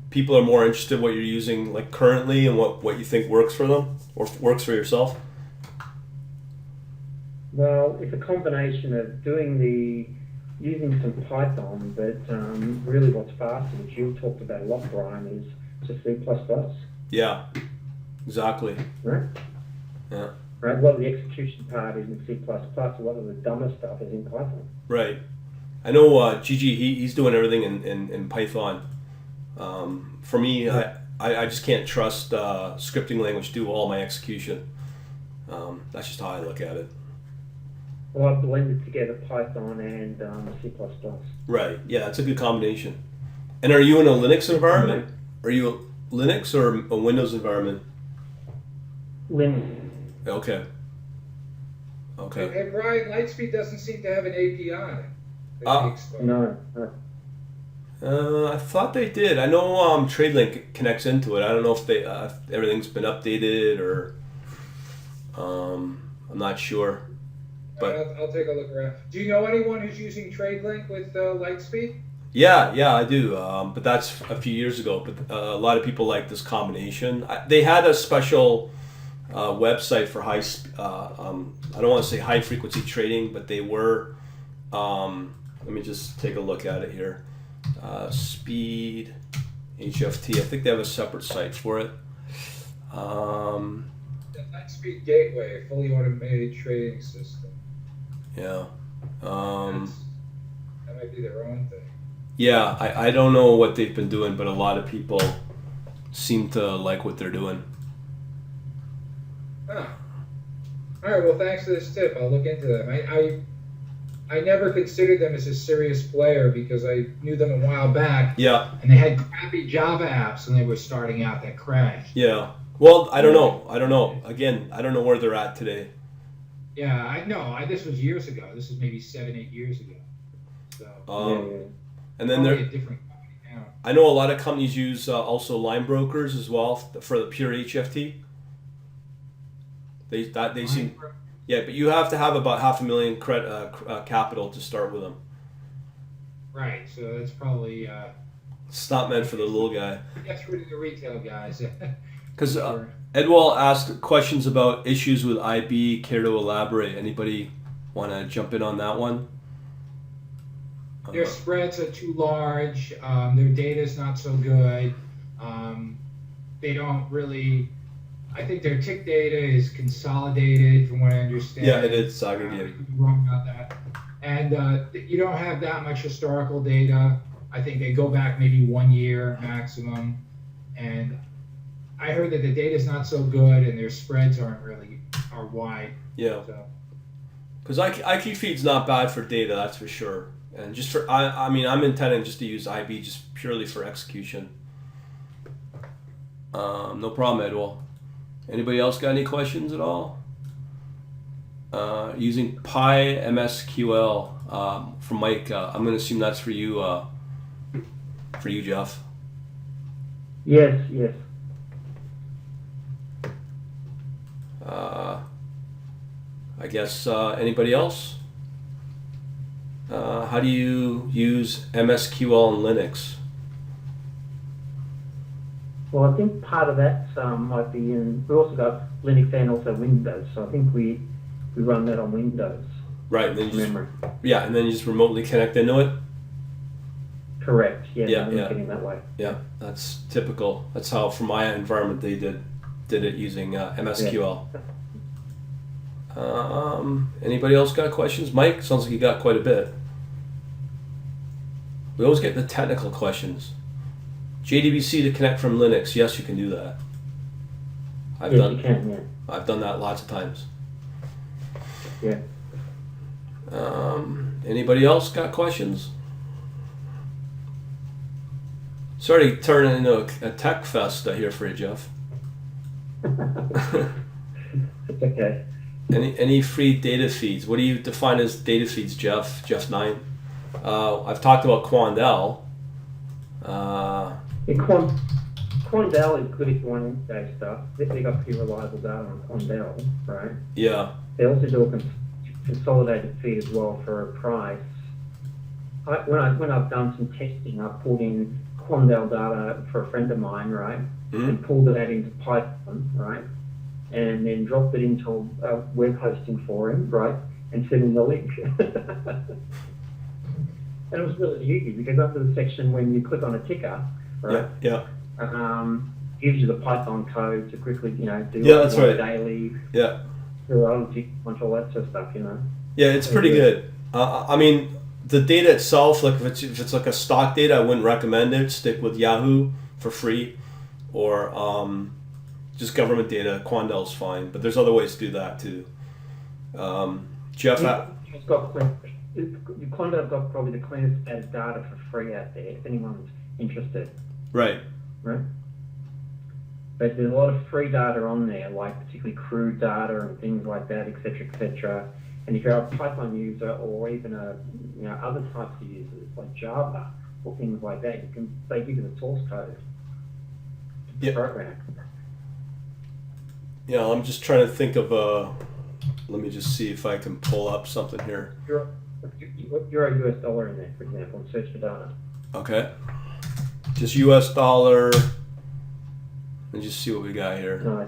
people are more interested in what you're using like currently and what you think works for them or works for yourself. Well, it's a combination of using some Python, but really what's faster, which you talked about a lot, Brian, is just C++. Yeah, exactly. Right? Yeah. Right. A lot of the execution part is in C++. A lot of the dumber stuff is in Python. Right. I know Gigi, he's doing everything in Python. For me, Yeah. I just can't trust scripting language to do all my execution. That's just how I look at it. Well, I've blended together Python and C++. Right. Yeah, that's a good combination. And are you in a Linux environment? Are you a Linux or a Windows environment? Linux. Okay. Okay. Hey, Brian, Lightspeed doesn't seem to have an API. No. I thought they did. I know TradeLink connects into it. I don't know if they if everything's been updated or I'm not sure. But I'll take a look around. Do you know anyone who's using TradeLink with Lightspeed? yeah, I do. But that's a few years ago. But a lot of people like this combination. They had a special website for high. I don't want to say high frequency trading, but they were. Let me just take a look at it here. Speed HFT. I think they have a separate site for it. The Lightspeed Gateway, a fully automated trading system. Yeah. That might be their own thing. Yeah, I don't know what they've been doing, but a lot of people seem to like what they're doing. Huh. All right. Well, thanks for this tip. I'll look into them. I never considered them as a serious player because I knew them a while back. Yeah. And they had crappy Java apps when they were starting out that crashed. Yeah. Well, I don't know. Again, I don't know where they're at today. Yeah, I know. This was years ago. This is maybe 7-8 years ago. So And then probably a different company now. I know a lot of companies use also line brokers as well for the pure HFT. They seem. Yeah, but you have to have about $500,000 capital to start with them. Right, so that's probably It's not meant for the little guy. get through to the retail guys. Because Edwall asked questions about issues with IB. Care to elaborate? Anybody want to jump in on that one? Their spreads are too large. Their data is not so good. They don't really. I think their tick data is consolidated, from what I understand. Yeah, it is aggregated. I could be wrong about that. And you don't have that much historical data. I think they go back maybe 1 year maximum. And I heard that the data is not so good, and their spreads are wide. Yeah. So. Because IQ Feed's not bad for data, that's for sure. And just for, I mean, I'm intending just to use IB just purely for execution. No problem, Edwall. Anybody else got any questions at all? Using PyMSQL from Mike. I'm going to assume that's for you, Jeff. Yes. I guess anybody else? How do you use MSQL in Linux? Well, I think part of that might be in. We also got Linux and also Windows, so I think we run that on Windows. Right, and then you Memory. and then you just remotely connect into it. Correct. Yeah. Yeah. Getting that way. Yeah, that's typical. That's how for my environment they did it using MSQL. Anybody else got questions? Mike, sounds like you got quite a bit. We always get the technical questions. JDBC to connect from Linux. Yes, you can do that. I've Yes, done. you can, yeah. I've done that lots of times. Yeah. Anybody else got questions? Sorry to turn it into a tech fest here for you, Jeff. It's okay. Any free data feeds? What do you define as data feeds, Jeff? Jeff 9. I've talked about Quandel. Yeah, Quandel is good if you want intraday stuff. They got pretty reliable data on Quandel, right? Yeah. They also do a consolidated feed as well for a price. When I've done some testing, I've pulled in Quandel data for a friend of mine, right? And pulled it out into Python, right? And then dropped it into a web hosting for him, right? And sent him the link. And it was really easy because under the section when you click on a ticker, right? Yeah. Gives you the Python code to quickly, do That's right. daily, Yeah. periodically, bunch all that sort of stuff, Yeah, it's pretty good. I mean, the data itself, like if it's like a stock data, I wouldn't recommend it. Stick with Yahoo for free, or just government data. Quandel's fine, but there's other ways to do that too. Jeff, It's got Quandel's got probably the cleanest set of data for free out there if anyone's interested, right? right? But there's a lot of free data on there, like particularly crude data and things like that, etc., etc. And if you're a Python user or even other types of users like Java or things like that, they give you the source code to Yeah. program. Yeah, I'm just trying to think of let me just see if I can pull up something here. You're a US dollar in there, for example, and search for data. Okay. Just US dollar. And just see what we got here. No,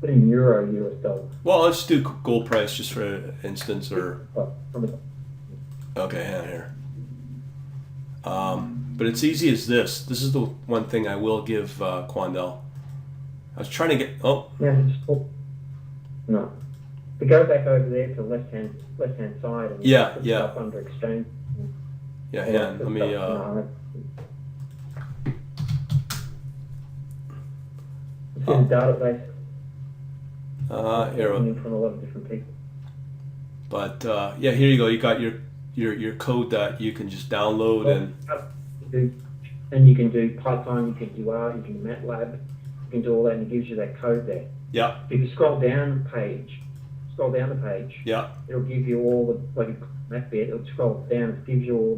put in euro, US dollar. Well, let's do gold price just for instance, or From okay, yeah, here. But it's easy as this. This is the one thing I will give Quandel. I was trying to get. Oh, yeah, no. But go back over there to the left hand side and put stuff under exchange. yeah. all that Let me. stuff. It's in a database Here. from a lot of different people. But yeah, here you go. You got your code that you can just download And you can do Python, you can do R, you can do MATLAB, you can do all that, and it gives you that code there. Yeah. If you scroll down the page, Yeah. it'll give you all the, like that bit, it'll scroll down, it gives you all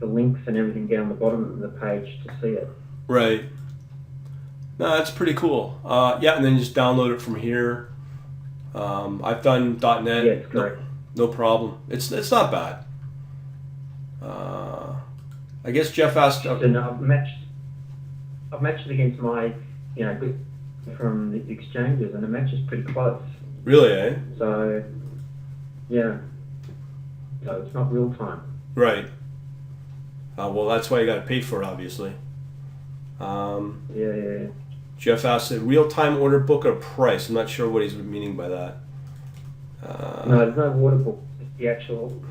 the links and everything down the bottom of the page to see it. Right. No, that's pretty cool. Yeah, and then you just download it from here. I've done .NET. Yes, correct. No problem. It's not bad. I guess Jeff asked. And I've matched it against my, from the exchanges, and it matches pretty close. Really, eh? So, yeah. So it's not real time. Right. Well, that's why you got to pay for it, obviously. Yeah. Jeff asked, a real-time order book or price? I'm not sure what he's meaning by that. No, there's no water book. It's the actual,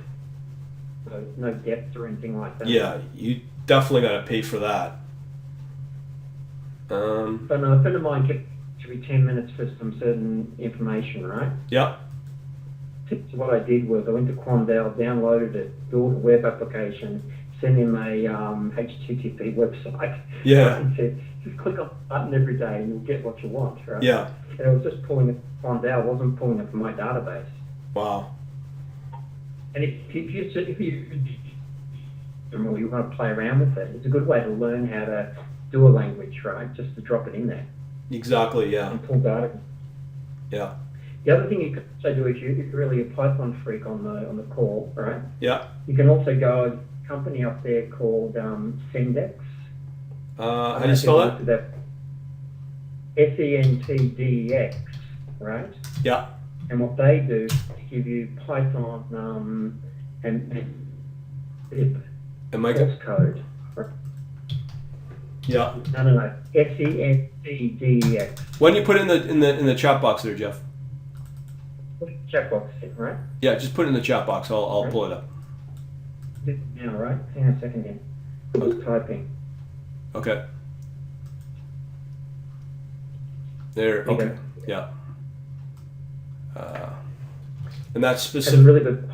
no depth or anything like that. Yeah, you definitely got to pay for that. But no, a friend of mine kept every 10 minutes for some certain information, right? Yeah. So what I did was I went to Quandel, downloaded it, built a web application, sent him a HTTP website. Yeah. And said, just click on the button every day and you'll get what you want, right? Yeah. And it was just pulling it from Quandel, it wasn't pulling it from my database. Wow. And if you want to play around with it, it's a good way to learn how to do a language, right? Just to drop it in there Exactly. Yeah. and pull data. Yeah. The other thing you can also do if you're really a Python freak on the call, right? Yeah. You can also go to a company up there called Sendex. How do you spell that? SENTDEX, right? Yeah. And what they do is give you Python and Am I? source code. Yeah. No. SENTDEX. Why don't you put it in the chat box there, Jeff? Checkbox, right? Yeah, just put it in the chat box. I'll pull it up. now, right? Hang on a second here. I'm just typing. Okay. There. Okay. Okay. Yeah. And that's Has a specific. really good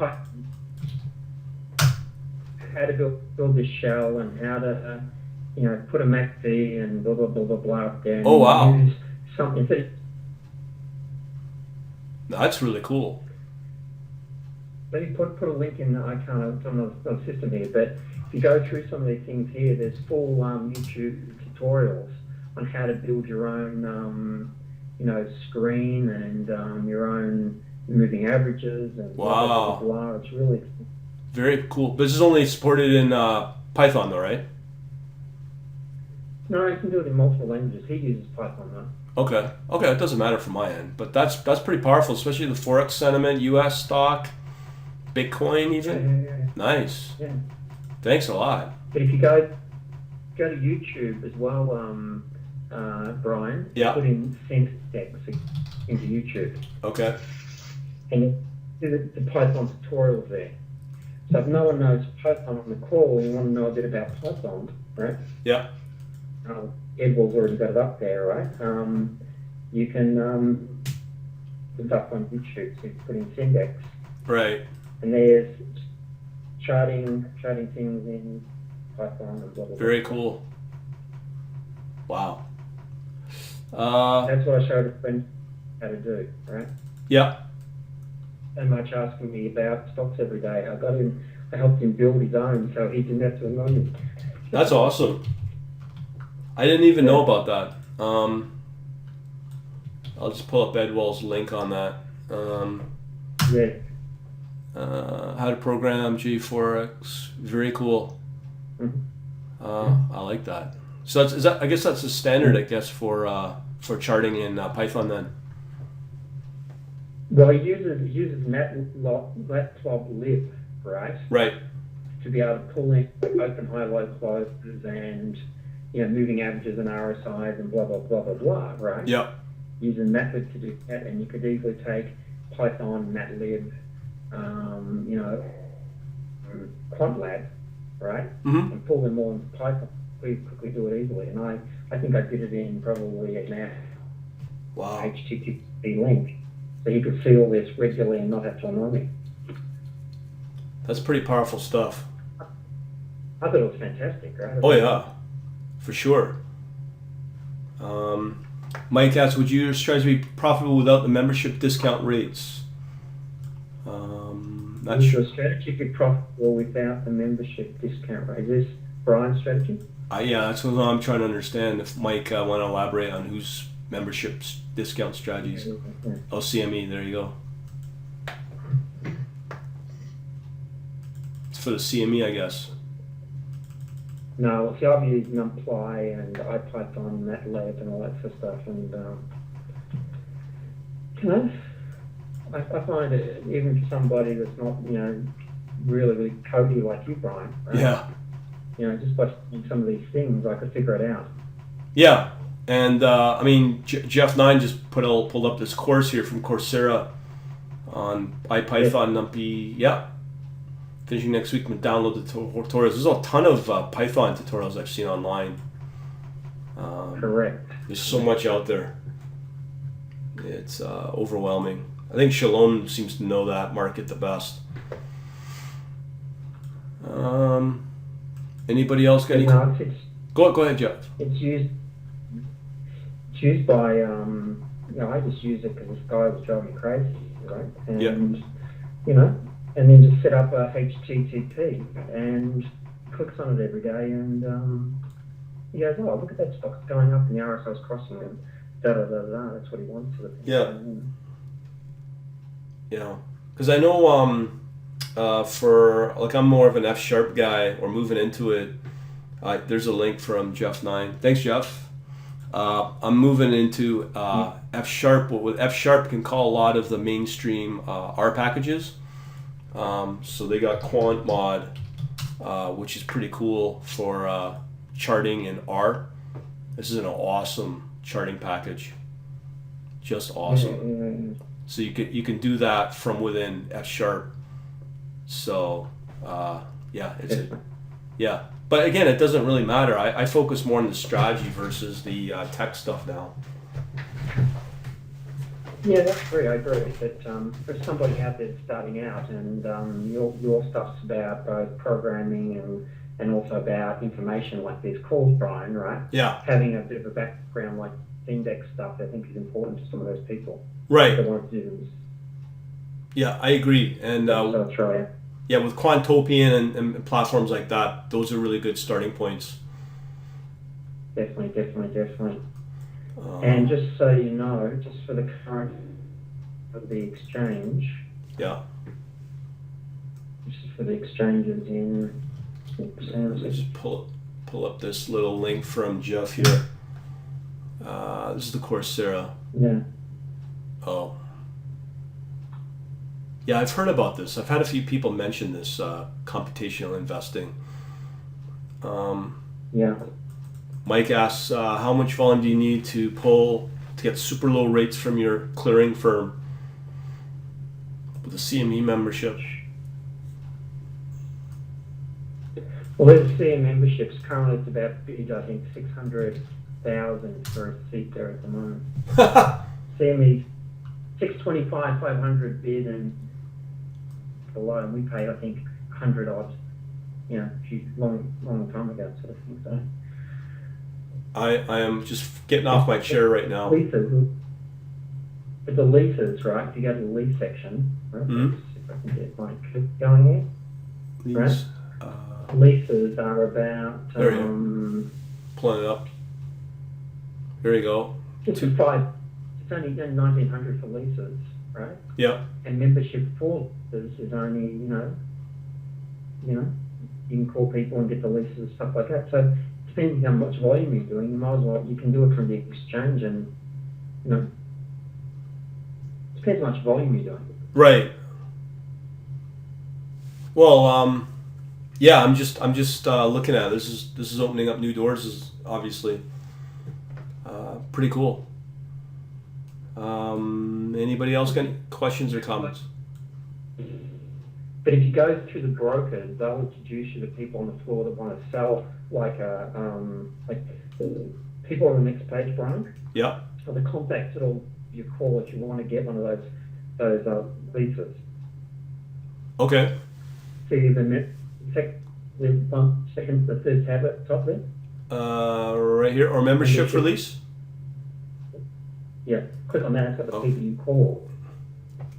how to build this shell and how to, put a MACD and blah, blah, blah, blah, blah up there. And Oh, wow. use something. That's really cool. Let me put a link in. I can't. It's on the system here, but if you go through some of these things here, there's full YouTube tutorials on how to build your own, screen and your own moving averages and blah, blah, blah, blah. It's really Very cool. But this is only supported in Python, though, right? no. You can do it in multiple languages. He uses Python though. Okay. Okay. It doesn't matter from my end, but that's pretty powerful, especially the forex sentiment, U.S. stock, Bitcoin, even. Yeah. Nice. Yeah. Thanks a lot. But if you go to YouTube as well, Brian, Yeah. put in Syntax into YouTube, Okay. and do the Python tutorials there. So if no one knows Python on the call, and you want to know a bit about Python, right? Yeah. Edward's already got it up there, right? You can look it up on YouTube. So you put in Syntax, Right. and there's charting things in Python and blah blah. Very blah. cool. Wow. That's what I showed a friend how to do, right? Yeah. So much asking me about stocks every day. I helped him build his own so he didn't have to annoy me. That's awesome. I didn't even know about that. I'll just pull up Edwell's link on that. Yeah. How to program G4X. Very cool. Mhm. I like that. So I guess that's the standard, I guess, for charting in Python then. Well, he uses Matplotlib, right, Right. to be able to pull in open, high, low closes and moving averages and RSIs and blah blah blah blah blah, right? Yep. Using Matlib to do that, and you could easily take Python, Matlib, QuantLab, right, Mm-hmm. and pull them all into Python. We quickly do it easily, and I think I did it in probably an hour. Wow. HTTP link, so you could see all this regularly and not have to annoy me. That's pretty powerful stuff. I thought it was fantastic, right? Oh yeah, for sure. Mike asks, would your strategy be profitable without the membership discount rates? Not Would sure. your strategy be profitable without the membership discount rate? Is this Brian's strategy? Yeah, that's what I'm trying to understand. If Mike want to elaborate on whose membership discount strategies. Oh, CME. There you go. It's for the CME, I guess. No, see, I've used NumPy and IPython, MATLAB, and all that sort of stuff, and I find it, even for somebody that's not really codey like you, Brian. Right? Yeah. Just by doing some of these things, I could figure it out. Yeah. And I mean, Jeff Nine just pulled up this course here from Coursera on IPython, NumPy. Yeah. Finishing next week, I'm going to download the tutorials. There's a ton of Python tutorials I've seen online. Correct. There's so much out there. It's overwhelming. I think Shalom seems to know that market the best. Anybody else got any? No, Go ahead, Jeff. it's used by I just use it because this guy was driving me crazy, right? And and then just set up a HTTP and clicks on it every day, and he goes, oh, look at that stock going up and the RSI's crossing, and da da da da. That's what he wants, sort of thing. Yeah. Because I know for I'm more of an F sharp guy or moving into it. There's a link from Jeff Nine. Thanks, Jeff. I'm moving into F sharp. With F sharp, can call a lot of the mainstream R packages. So they got Quant Mod, which is pretty cool for charting in R. This is an awesome charting package. Just awesome. So you can do that from within F sharp. So Yeah, yeah. But again, it doesn't really matter. I focus more on the strategy versus the tech stuff now. Yeah, that's true. I agree. But for somebody out there starting out, and your stuff's about both programming and also about information like these calls, Brian, right? Yeah. Having a bit of a background like index stuff, I think, is important to some of those people. Right. That want to do this. Yeah, I agree. And So Australia. yeah, with Quantopian and platforms like that, those are really good starting points. Definitely. And just so you know, just for the current of the exchange, Yeah. just for the exchanges in Let's just pull up this little link from Jeff here. This is the Coursera. yeah. Oh. Yeah, I've heard about this. I've had a few people mention this computational investing. Yeah. Mike asks, how much volume do you need to pull to get super low rates from your clearing firm with a CME membership? Well, there's CM memberships. Currently, it's about bid, I think 600,000 for a seat there at the moment. CME 625, 500 bid and below, and we paid, I think, 100 odd. You know, a few long time ago, sort of thing. So. I am just getting off my chair right now. Leases. But the leases, right? If you go to the lease section, right? Mhm. Let's see if I can get my clip going here. These, Leases are about There you pulling it up. Here you go. it's only 1,900 for leases, right? Yeah. And membership for leases is only, you know, you can call people and get the leases and stuff like that. So depending on how much volume you're doing, you can do it from the exchange and, you know, depends how much volume you're doing. Right. Well, yeah, I'm just looking at it. This is opening up new doors. This is obviously pretty cool. Anybody else got any questions or comments? But if you go through the brokers, they'll introduce you to people on the floor that want to sell, like people on the next page, Brian. Yeah. So the contacts that'll you call if you want to get one of those leases. Okay. See the third tab at the top there. Right here, or membership release. Yeah, click on that. It's got the people you call,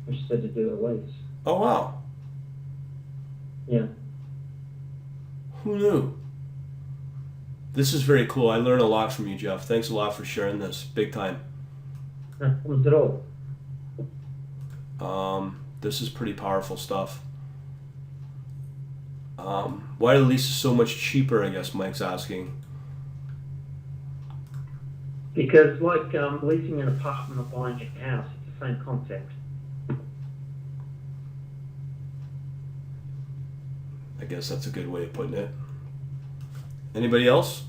which said to do the lease. Oh wow. Yeah. Who knew? This is very cool. I learned a lot from you, Jeff. Thanks a lot for sharing this. Big time. No problems at all. This is pretty powerful stuff. Why are the leases so much cheaper, I guess Mike's asking. Because like leasing an apartment or buying a house, it's the same concept. I guess that's a good way of putting it. Anybody else?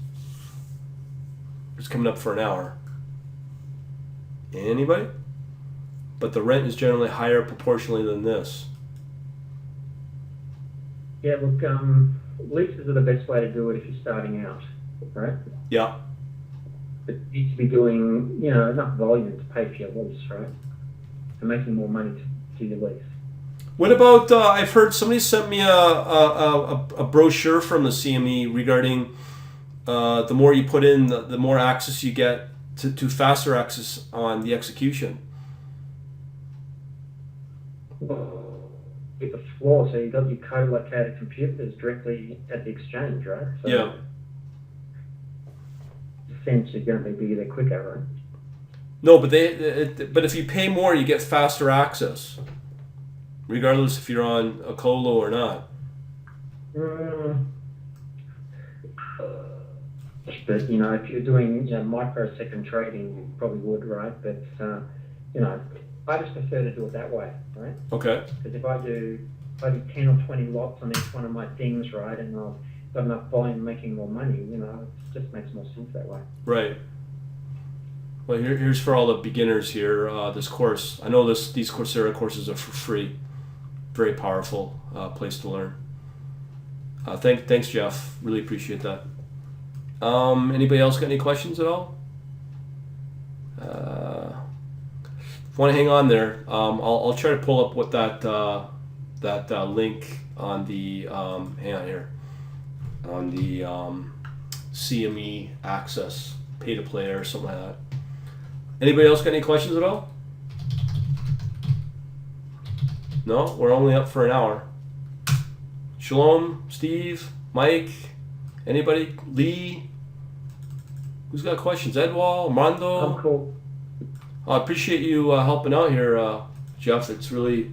It's coming up for an hour. Anybody? But the rent is generally higher proportionally than this. Yeah, look, leases are the best way to do it if you're starting out, right? Yeah. But you need to be doing, you know, enough volume to pay for your lease, right? And making more money to your lease. What about, I've heard somebody sent me a brochure from the CME regarding the more you put in, the more access you get to faster access on the execution. With the floor, so you've got your co-located computers directly at the exchange, right? So Yeah. Essentially going to be there quicker, right? No, but but if you pay more, you get faster access, regardless if you're on a colo or not. But you know, if you're doing microsecond trading, you probably would, right? But you know, I just prefer to do it that way, right? Okay. Because if I do 10 or 20 lots on each one of my things, right, and I've got enough volume making more money, you know, it just makes more sense that way. Right. Well, here's for all the beginners here. This course, I know these Coursera courses are for free. Very powerful place to learn. Thanks, Jeff. Really appreciate that. Anybody else got any questions at all? If you want to hang on there, I'll try to pull up what that link on the hang on here on the CME access pay to play or something like that. Anybody else got any questions at all? No, we're only up for an hour. Shalom, Steve, Mike, anybody? Lee? Who's got questions? Edwall, Armando? I'm cool. I appreciate you helping out here, Jeff. It's really,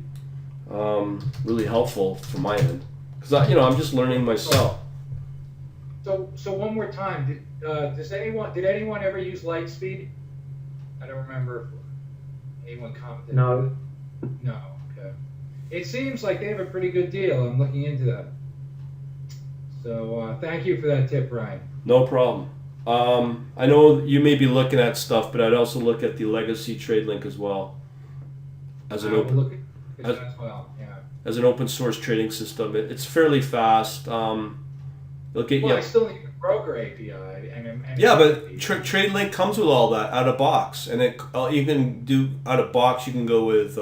really helpful from my end because I'm just learning myself. So one more time, did anyone ever use Lightspeed? I don't remember if anyone commented. No. No. Okay. It seems like they have a pretty good deal. I'm looking into that. So thank you for that tip, Ryan. No problem. I know you may be looking at stuff, but I'd also look at the Legacy TradeLink as well as an We'll open look at that as well. Yeah. as an open source trading system. It's fairly fast. It'll get Well, you. I still need a broker API. Yeah, but TradeLink comes with all that out of box, and you can do out of box. You can go with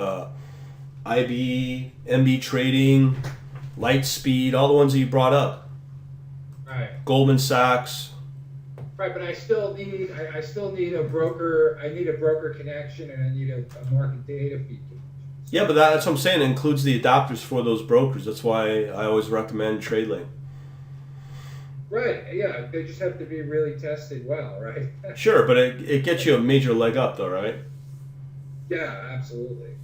IB, MB Trading, Lightspeed, all the ones that you brought up. Right. Goldman Sachs. Right, but I still need a broker. I need a broker connection, and I need a market data feed. Yeah, but that's what I'm saying. It includes the adapters for those brokers. That's why I always recommend TradeLink. Right. Yeah, they just have to be really tested well, right? Sure, but it gets you a major leg up, though, right? Yeah, absolutely.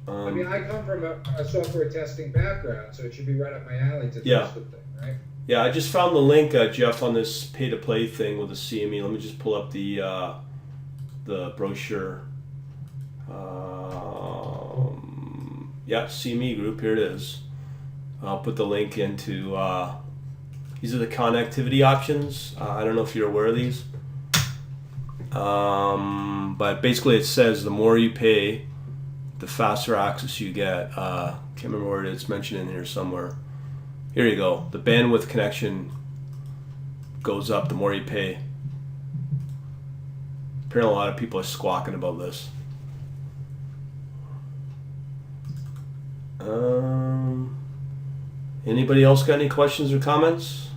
I mean, I come from a software testing background, so it should be right up my alley to test the thing, right? Yeah, I just found the link, Jeff, on this pay-to-play thing with the CME. Let me just pull up the brochure. Yeah, CME group. Here it is. I'll put the link into. These are the connectivity options. I don't know if you're aware of these. But basically it says the more you pay, the faster access you get. Can't remember where it is mentioned in here somewhere. Here you go. The bandwidth connection goes up the more you pay. Apparently a lot of people are squawking about this. Anybody else got any questions or comments?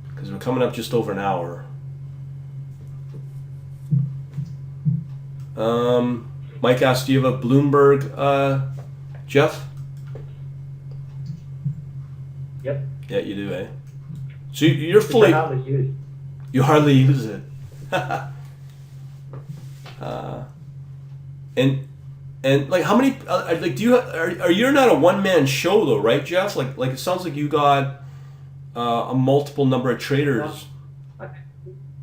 Because we're coming up just over an hour. Mike asked, do you have a Bloomberg, Jeff? Yep. Yeah, you do, eh? So you're fully... hardly used. You hardly use it. And like how many like do you are you're not a one man show though, right, Jeff? Like it sounds like you got a multiple number of traders.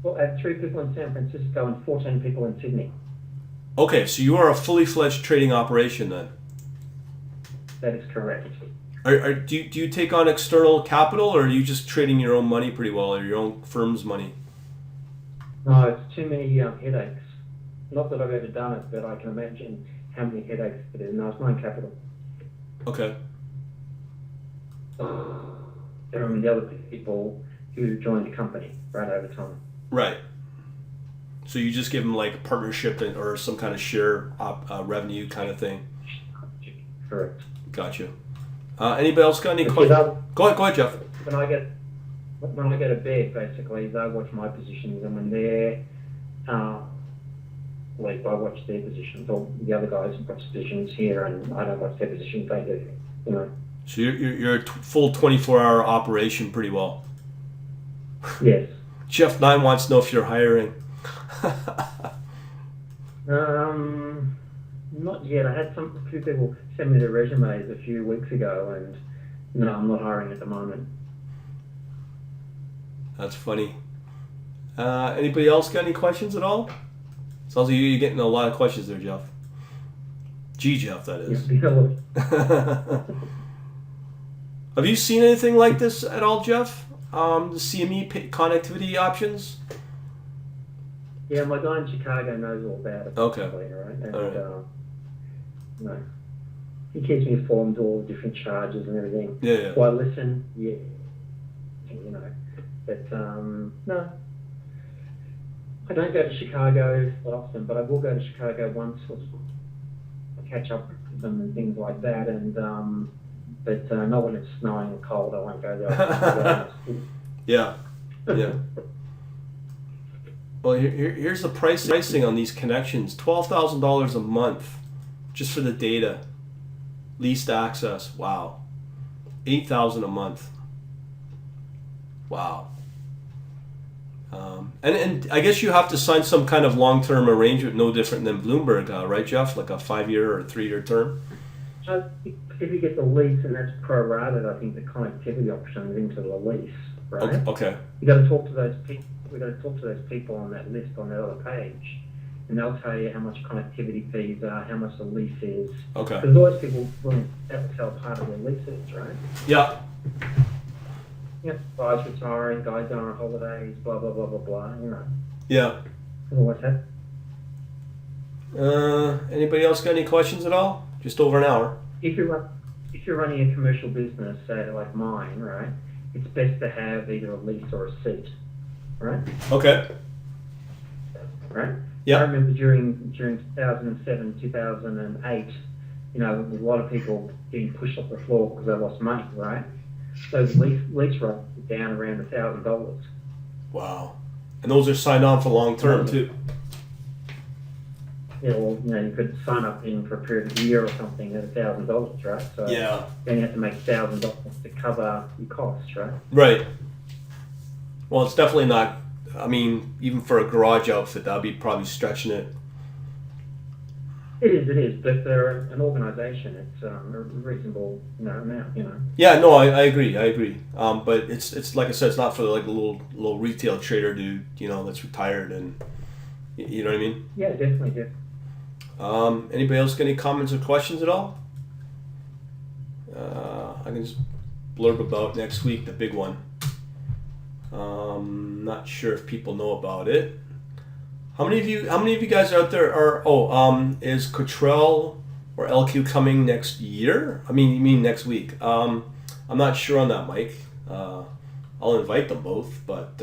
Well, I have 3 people in San Francisco and 14 people in Sydney. Okay, so you are a fully fledged trading operation then. That is correct. Do you take on external capital, or are you just trading your own money pretty well, or your own firm's money? No, it's too many headaches. Not that I've ever done it, but I can imagine how many headaches it is. No, it's my own capital. Okay. There are the other people who joined the company right over time. Right. So you just give them like a partnership or some kind of share revenue kind of thing. Correct. Gotcha. Anybody else got any questions? Go ahead, Jeff. When I get a bid, basically, they watch my positions, and when they're I watch their positions, or the other guys watch positions here, and I don't watch their positions, they do, you know. So you're a full 24-hour operation pretty well. Yes. Jeff 9 wants to know if you're hiring. Not yet. I had a few people send me their resumes a few weeks ago, and no, I'm not hiring at the moment. That's funny. Anybody else got any questions at all? Sounds like you're getting a lot of questions there, Jeff. Jeff, that is. Have you seen anything like this at all, Jeff? The CME connectivity options? Yeah, my guy in Chicago knows all about it. Okay. Right? And, all right. no. he keeps me informed of all the different charges and everything. Yeah. Do I listen? Yeah. You know, but no. I don't go to Chicago that often, but I will go to Chicago once or catch up with them and things like that. And but not when it's snowing and cold. I won't go there. Yeah. Well, here's the pricing on these connections: $12,000 a month just for the data, leased access. Wow, $8,000 a month. Wow. And I guess you have to sign some kind of long-term arrangement, no different than Bloomberg, right, Jeff? Like a 5-year or 3-year term. If you get the lease, and that's prorated, I think the connectivity options into the lease, right? Okay. You got to talk to those people. We got to talk to those people on that list on that other page, and they'll tell you how much connectivity fees are, how much the lease is. Okay. There's always people willing to sell part of their leases, right? Yeah. Yep. Guys retiring, guys going on holidays, blah blah blah blah blah. You know. Yeah. What's that? Anybody else got any questions at all? Just over an hour. If you're running a commercial business, say like mine, right? It's best to have either a lease or a seat, right? Okay. Right. Yeah. I remember during 2007, 2008, you know, there was a lot of people getting pushed off the floor because they lost money, right? Those lease rates were down around $1,000. Wow. And those are signed on for long term too. Yeah, well, you know, you could sign up in for a period of a year or something at $1,000, right? So Yeah. then you have to make $1,000 to cover your costs, right? Right. Well, it's definitely not. I mean, even for a garage outfit, that'd be probably stretching it. It is. But for an organisation, it's a reasonable, you know, amount, you know. Yeah, no, I agree. But it's like I said, it's not for like a little retail trader dude, you know, that's retired and you know what I mean. Yeah, definitely. Anybody else got any comments or questions at all? I can just blurb about next week, the big one. Not sure if people know about it. How many of you guys out there are? Is Cottrell or LQ coming next year? You mean next week? I'm not sure on that, Mike. I'll invite them both, but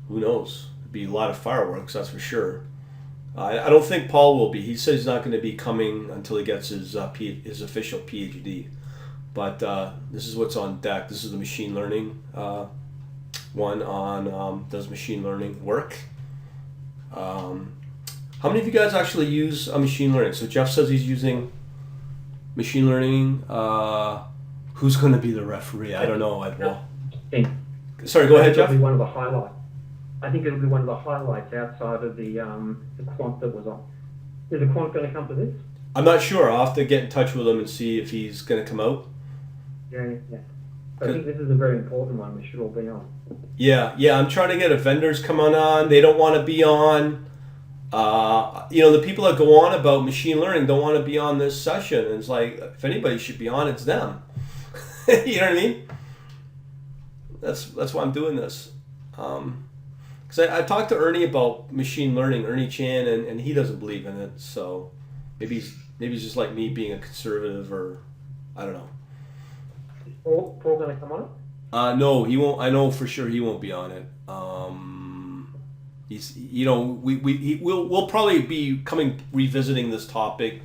who knows? It'd be a lot of fireworks, that's for sure. I don't think Paul will be. He says he's not going to be coming until he gets his official PhD. But this is what's on deck. This is the machine learning one on does machine learning work? How many of you guys actually use machine learning? So Jeff says he's using machine learning. Who's going to be the referee? I don't know. Sorry, go ahead, Jeff. It'll be one of the highlights. I think it'll be one of the highlights outside of the quant that was on. Is the quant going to come to this? I'm not sure. I'll have to get in touch with him and see if he's going to come out. Yeah. I think this is a very important one. We should all be on. Yeah. I'm trying to get a vendors coming on. They don't want to be on. The people that go on about machine learning don't want to be on this session. And it's like, if anybody should be on, it's them. You know what I mean? That's why I'm doing this. Because I talked to Ernie about machine learning, Ernie Chan, and he doesn't believe in it. So maybe he's just like me, being a conservative, or I don't know. Is Paul going to come on it? No, he won't. I know for sure he won't be on it. We'll probably be revisiting this topic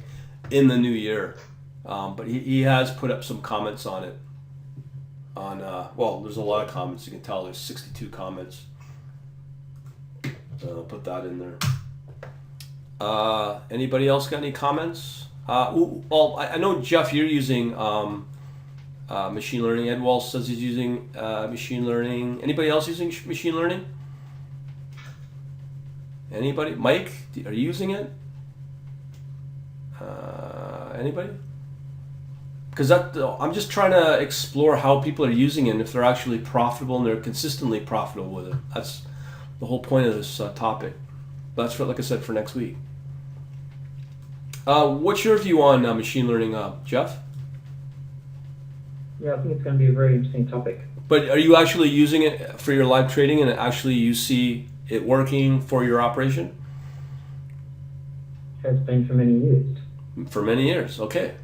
in the new year. But he has put up some comments on it. There's a lot of comments. You can tell there's 62 comments. I'll put that in there. Anybody else got any comments? I know Jeff, you're using machine learning. Ed Walsh says he's using machine learning. Anybody else using machine learning? Anybody? Mike, are you using it? Anybody? Because I'm just trying to explore how people are using it and if they're actually profitable and they're consistently profitable with it. That's the whole point of this topic. But that's like I said, for next week. What's your view on machine learning, Jeff? Yeah, I think it's going to be a very interesting topic. But are you actually using it for your live trading and actually you see it working for your operation? Has been for many years. For many years, okay.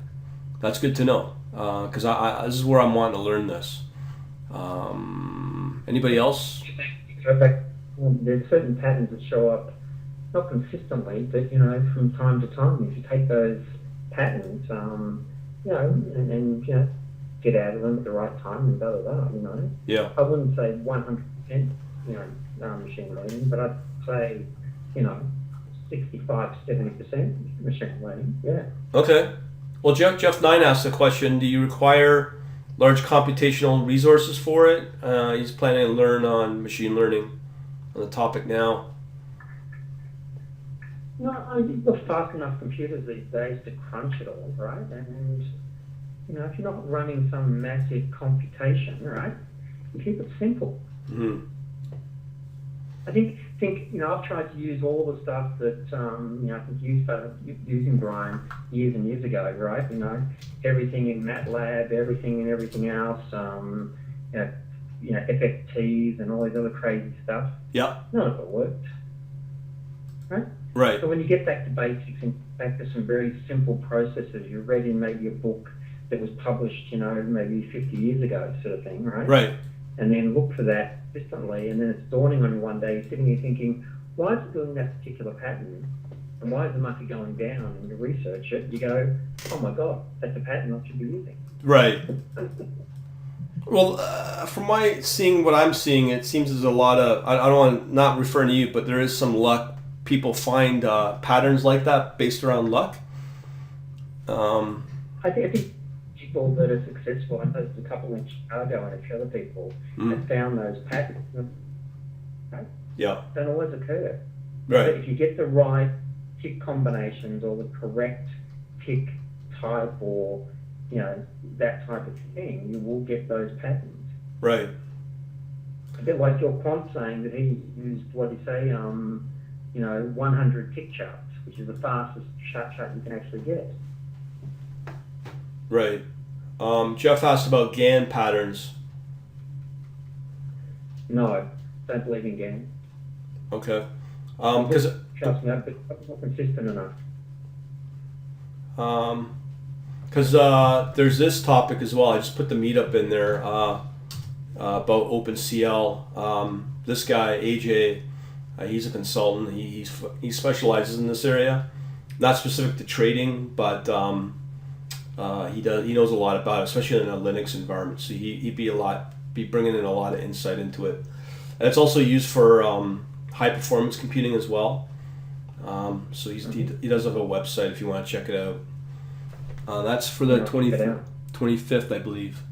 That's good to know, because this is where I'm wanting to learn this. Anybody else? So there's certain patterns that show up, not consistently, but from time to time. If you take those patterns, and get out of them at the right time and blah blah blah. Yeah. I wouldn't say 100%, machine learning, but I'd say, 65-70% machine learning. Yeah. Okay. Well, Jeff 9 asked the question: do you require large computational resources for it? He's planning to learn on machine learning on the topic now. No, you've got fast enough computers these days to crunch it all, right? And if you're not running some massive computation, right, you keep it simple. Mm-hmm. I think I've tried to use all the stuff that I think you started using, Brian, years and years ago, right? Everything in MATLAB, everything else, FFTs and all these other crazy stuff. Yeah. None of it worked, right? Right. So when you get back to basics and back to some very simple processes, you read in maybe a book that was published, maybe 50 years ago, sort of thing, right? Right. And then look for that consistently, and then it's dawning on you one day, you're sitting here thinking, why is it doing that particular pattern? And why is the market going down? And you research it, you go, oh my God, that's a pattern I should be using. Right. Well, from my seeing what I'm seeing, it seems there's a lot of, I don't want to not referring to you, but there is some luck. People find patterns like that based around luck. I think people that are successful, I know there's a couple in Chicago and a few other people that found those patterns, right? Yeah. Don't always occur. Right. But if you get the right tick combinations or the correct tick type or, that type of thing, you will get those patterns. Right. A bit like your quant saying that he used, what did he say, 100 tick charts, which is the fastest chart you can actually get. Right. Jeff asked about GAN patterns. No, don't believe in GAN. Okay. Because Trust me, but it's not consistent enough. there's this topic as well. I just put the meetup in there about OpenCL. This guy AJ, he's a consultant. He specializes in this area, not specific to trading, but he knows a lot about it, especially in a Linux environment. So he'd be bringing in a lot of insight into it. And it's also used for high performance computing as well. So he does have a website if you want to check it out. That's for the 25th, I believe.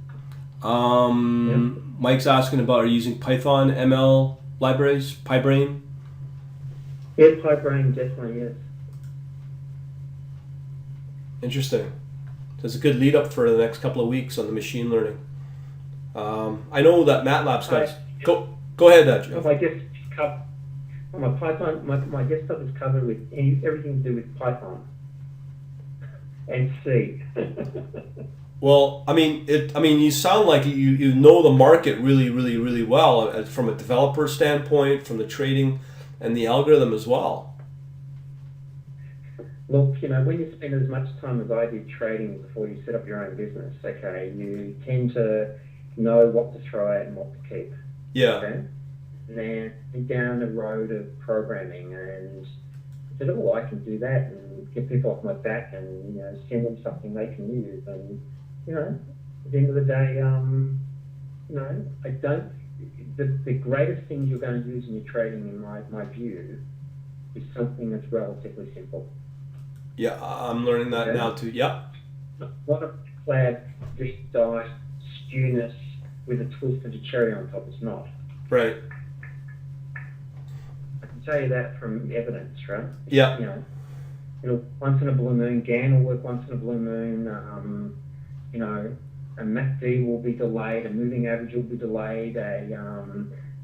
Mike's asking about, are you using Python ML libraries, PyBrain? Yeah, PyBrain definitely is. Interesting. That's a good lead up for the next couple of weeks on the machine learning. I know that MATLAB's got. Go ahead, Jeff. My Python, my desktop is covered with everything to do with Python and C. Well, you sound like you know the market really, really, really well from a developer standpoint, from the trading and the algorithm as well. Look, when you spend as much time as I did trading before you set up your own business, okay, you tend to know what to throw out and what to keep. Yeah. Okay? And then down the road of programming, and I said, oh, I can do that and get people off my back and send them something they can use. And at the end of the day, I don't. The greatest thing you're going to use in your trading, in my view, is something that's relatively simple. Yeah, I'm learning that now too. Yeah. Not a clad, just dice, skewness with a twist and a cherry on top. It's not. Right. I can tell you that from evidence, right? Yeah. Once in a blue moon, GAN will work once in a blue moon. A MACD will be delayed, a moving average will be delayed, a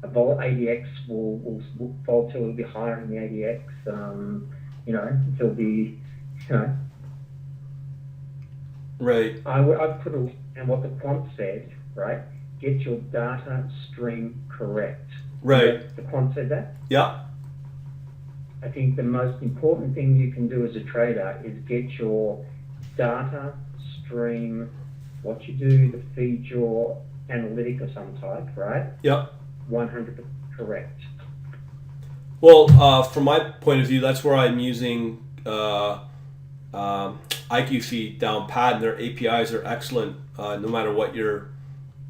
vol ADX will volatility will be higher in the ADX. There'll be, Right. I put and what the quant said, right? Get your data stream correct. Right. The quant said that. Yeah. I think the most important thing you can do as a trader is get your data stream, what you do to feed your analytic of some type, right? Yeah. 100% correct. Well, from my point of view, that's where I'm using IQ Feed down pat, and their APIs are excellent, no matter what your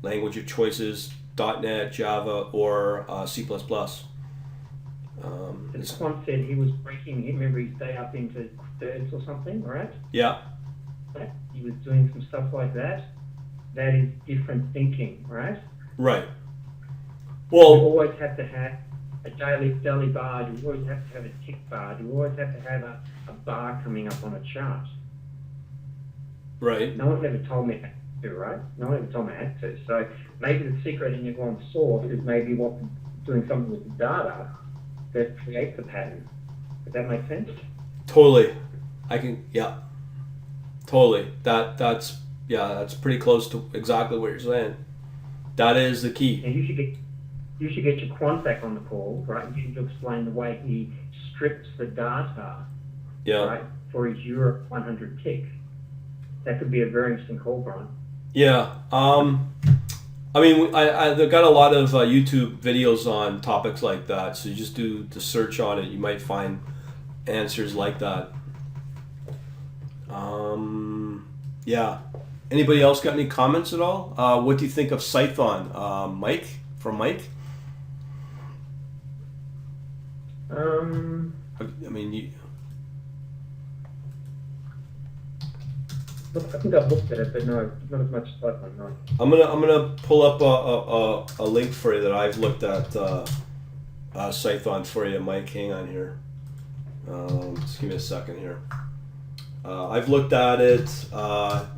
language of choice is, .NET, Java, or C++. And Swan said he was breaking, remember his day up into thirds or something, right? Yeah, He was doing some stuff like that. That is different thinking, right? right. You Well, always have to have a daily bar, you always have to have a tick bar, you always have to have a bar coming up on a chart. right. No one ever told me how to, right? No one ever told me how to. So maybe the secret in everyone's source is maybe doing something with the data that creates the pattern. Does that make sense? Totally. Yeah. Totally. That's pretty close to exactly what you're saying. That is the key. And you should get your quant back on the call, right? You should explain the way he strips the data, Yeah. right, for his Europe 100 tick. That could be a very interesting call, Brian. Yeah. I mean, I've got a lot of YouTube videos on topics like that. So you just do the search on it. You might find answers like that. Yeah. Anybody else got any comments at all? What do you think of Cython? Mike? From Mike? I mean, Look, I think I've looked at it, but no, not as much as Python, no. I'm gonna pull up a link for you that I've looked at Cython for you, Mike. Hang on here. Just give me a second here. I've looked at it.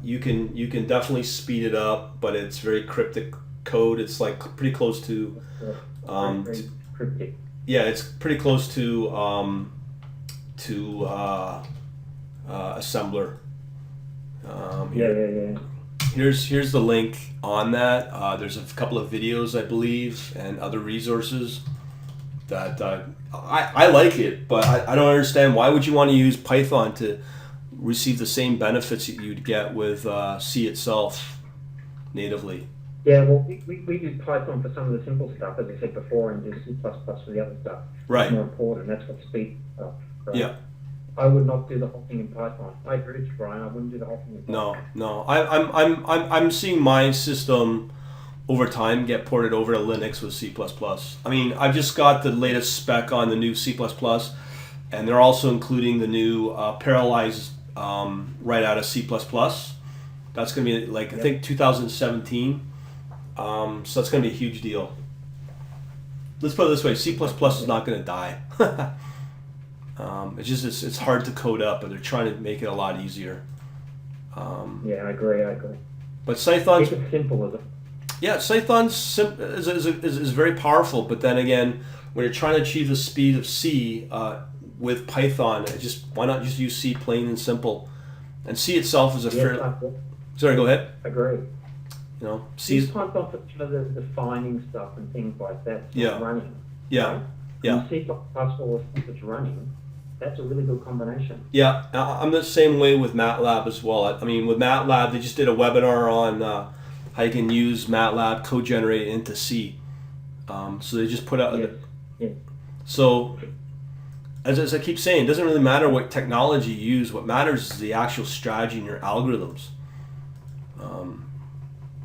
You can definitely speed it up, but it's very cryptic code. It's like pretty close to Very cryptic. yeah, it's pretty close to assembler. Yeah. Here's the link on that. There's a couple of videos, I believe, and other resources that I like it, but I don't understand why would you want to use Python to receive the same benefits that you'd get with C itself natively. Yeah, well, we use Python for some of the simple stuff, as I said before, and use C++ for the other stuff. Right. It's more important. That's what speeds up. Right? Yeah. I would not do the whole thing in Python. I agree with you, Brian. I wouldn't do the whole thing in Python. No. I'm seeing my system over time get ported over to Linux with C++. I mean, I've just got the latest spec on the new C++, and they're also including the new Parallelize right out of C++. That's going to be like, I think 2017. So that's going to be a huge deal. Let's put it this way, C++ is not going to die. It's hard to code up, but they're trying to make it a lot easier. Yeah, I agree. But Cython's Keep it simple, is it? Yeah, Cython's is very powerful, but then again, when you're trying to achieve the speed of C with Python, why not just use C plain and simple? And C itself is a Sorry, go ahead. Agree. You know, Use C's. Python for the defining stuff and things like that. It's Yeah. not running. Yeah, Right? yeah. And C++ all the stuff that's running. That's a really good combination. Yeah. I'm the same way with MATLAB as well. I mean, with MATLAB, they just did a webinar on how you can use MATLAB code generate into C. So they just put out. Yeah. So, as I keep saying, it doesn't really matter what technology you use. What matters is the actual strategy in your algorithms.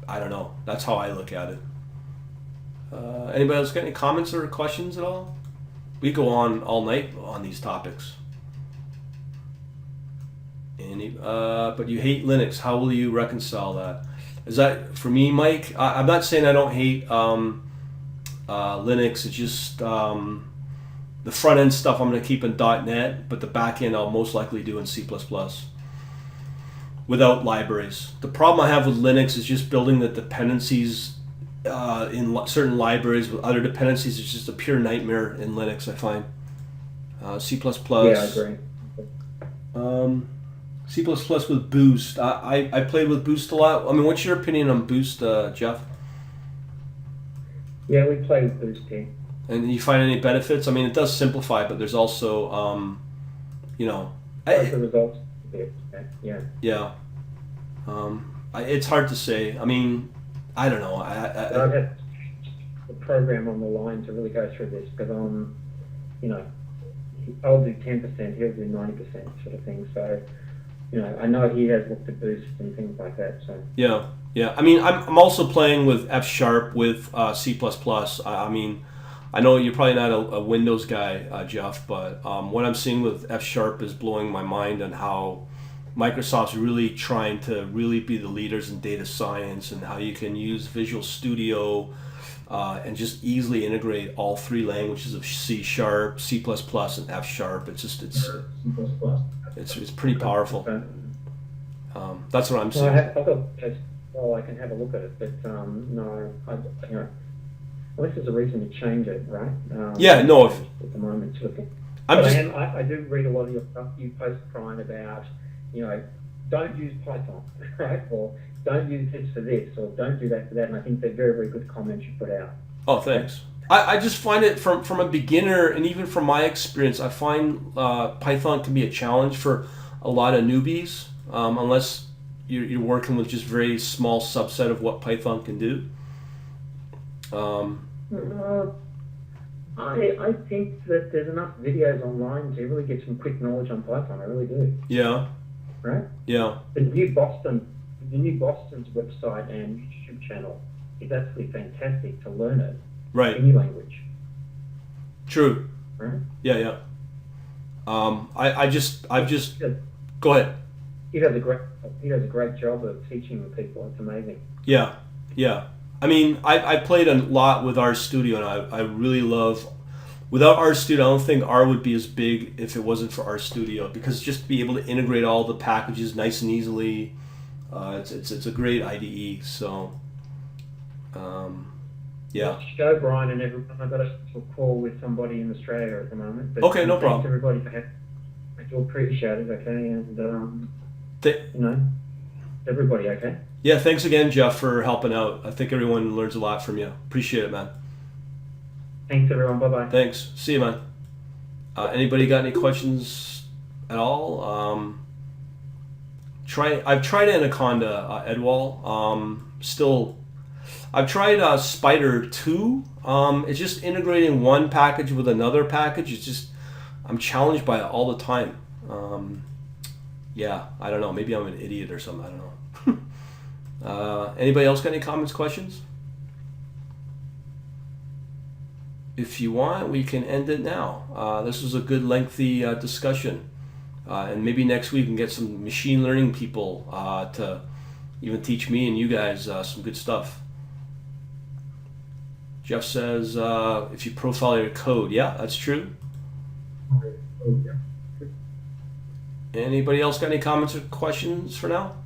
I don't know. That's how I look at it. Anybody else got any comments or questions at all? We go on all night on these topics. But you hate Linux. How will you reconcile that? Is that for me, Mike? I'm not saying I don't hate Linux. It's just the front end stuff I'm going to keep in .NET, but the back end I'll most likely do in C++ without libraries. The problem I have with Linux is just building the dependencies in certain libraries with other dependencies. It's just a pure nightmare in Linux, I find. C++. Yeah, I agree. C++ with Boost. I played with Boost a lot. I mean, what's your opinion on Boost, Jeff? Yeah, we play with Boost here. And you find any benefits? I mean, it does simplify, but there's also, Like the results. Yeah. Yeah. It's hard to say. I mean, I don't know. So I've had the program on the line to really go through this because I'm, I'll do 10%, he'll do 90% sort of thing. So, I know he has looked at boosts and things like that. So yeah. I mean, I'm also playing with F Sharp with C++. I mean, I know you're probably not a Windows guy, Jeff, but what I'm seeing with F Sharp is blowing my mind on how Microsoft's really trying to really be the leaders in data science and how you can use Visual Studio and just easily integrate all three languages of C Sharp, C++, and F Sharp. It's pretty powerful. That's what I'm well, seeing. I can have a look at it, but no, unless there's a reason to change it, right? Yeah, no. At the moment, sort of thing. I'm just. I do read a lot of your stuff. You post, Brian, about don't use Python, right? Or don't use this for this, or don't do that for that. And I think they're very, very good comments you put out. Oh, thanks. I just find it from a beginner, and even from my experience, I find Python can be a challenge for a lot of newbies, unless you're working with just very small subset of what Python can do. I think that there's enough videos online to really get some quick knowledge on Python. I really do. Yeah. Right? Yeah. The New Boston's website and YouTube channel is absolutely fantastic to learn it. Right. Any language. True. Right? Yeah. I've just go ahead. He does a great job of teaching people. It's amazing. Yeah. I mean, I played a lot with RStudio, and I really love. Without RStudio, I don't think R would be as big if it wasn't for RStudio, because just to be able to integrate all the packages nice and easily, it's a great IDE. So, yeah. Show Brian and everyone. I've got a call with somebody in Australia at the moment. But Okay, no thanks problem. Everybody for having. I do appreciate it. Okay, and everybody. Okay. Yeah, thanks again, Jeff, for helping out. I think everyone learns a lot from you. Appreciate it, man. Thanks, everyone. Bye-bye. Thanks. See you, man. Anybody got any questions at all? I've tried Anaconda, Edwall. I've tried Spider 2. It's just integrating one package with another package. It's just, I'm challenged by it all the time. Yeah, I don't know. Maybe I'm an idiot or something. I don't know. Anybody else got any comments, questions? If you want, we can end it now. This was a good lengthy discussion. And maybe next week we can get some machine learning people to even teach me and you guys some good stuff. Jeff says, if you profile your code. Yeah, that's true. Anybody else got any comments or questions for now?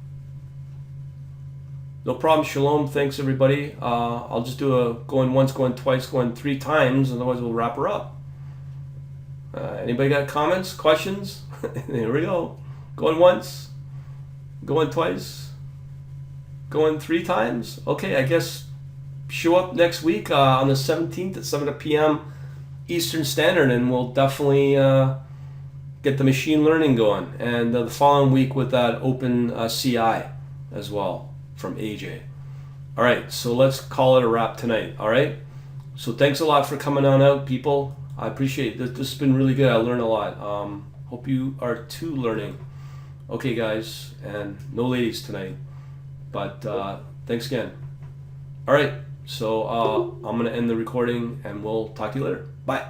No problem. Shalom. Thanks, everybody. I'll just do a going once, going twice, going three times. Otherwise, we'll wrap her up. Anybody got comments, questions? Here we go. Going once, going twice, going three times. Okay, I guess show up next week on the 17th at 7 p.m. Eastern Standard, and we'll definitely get the machine learning going. And the following week with that open CI as well from AJ. All right, so let's call it a wrap tonight. All right, so thanks a lot for coming on out, people. I appreciate it. This has been really good. I learned a lot. Hope you are too learning. Okay, guys, and no ladies tonight, but thanks again. All right, so I'm gonna end the recording, and we'll talk to you later. Bye.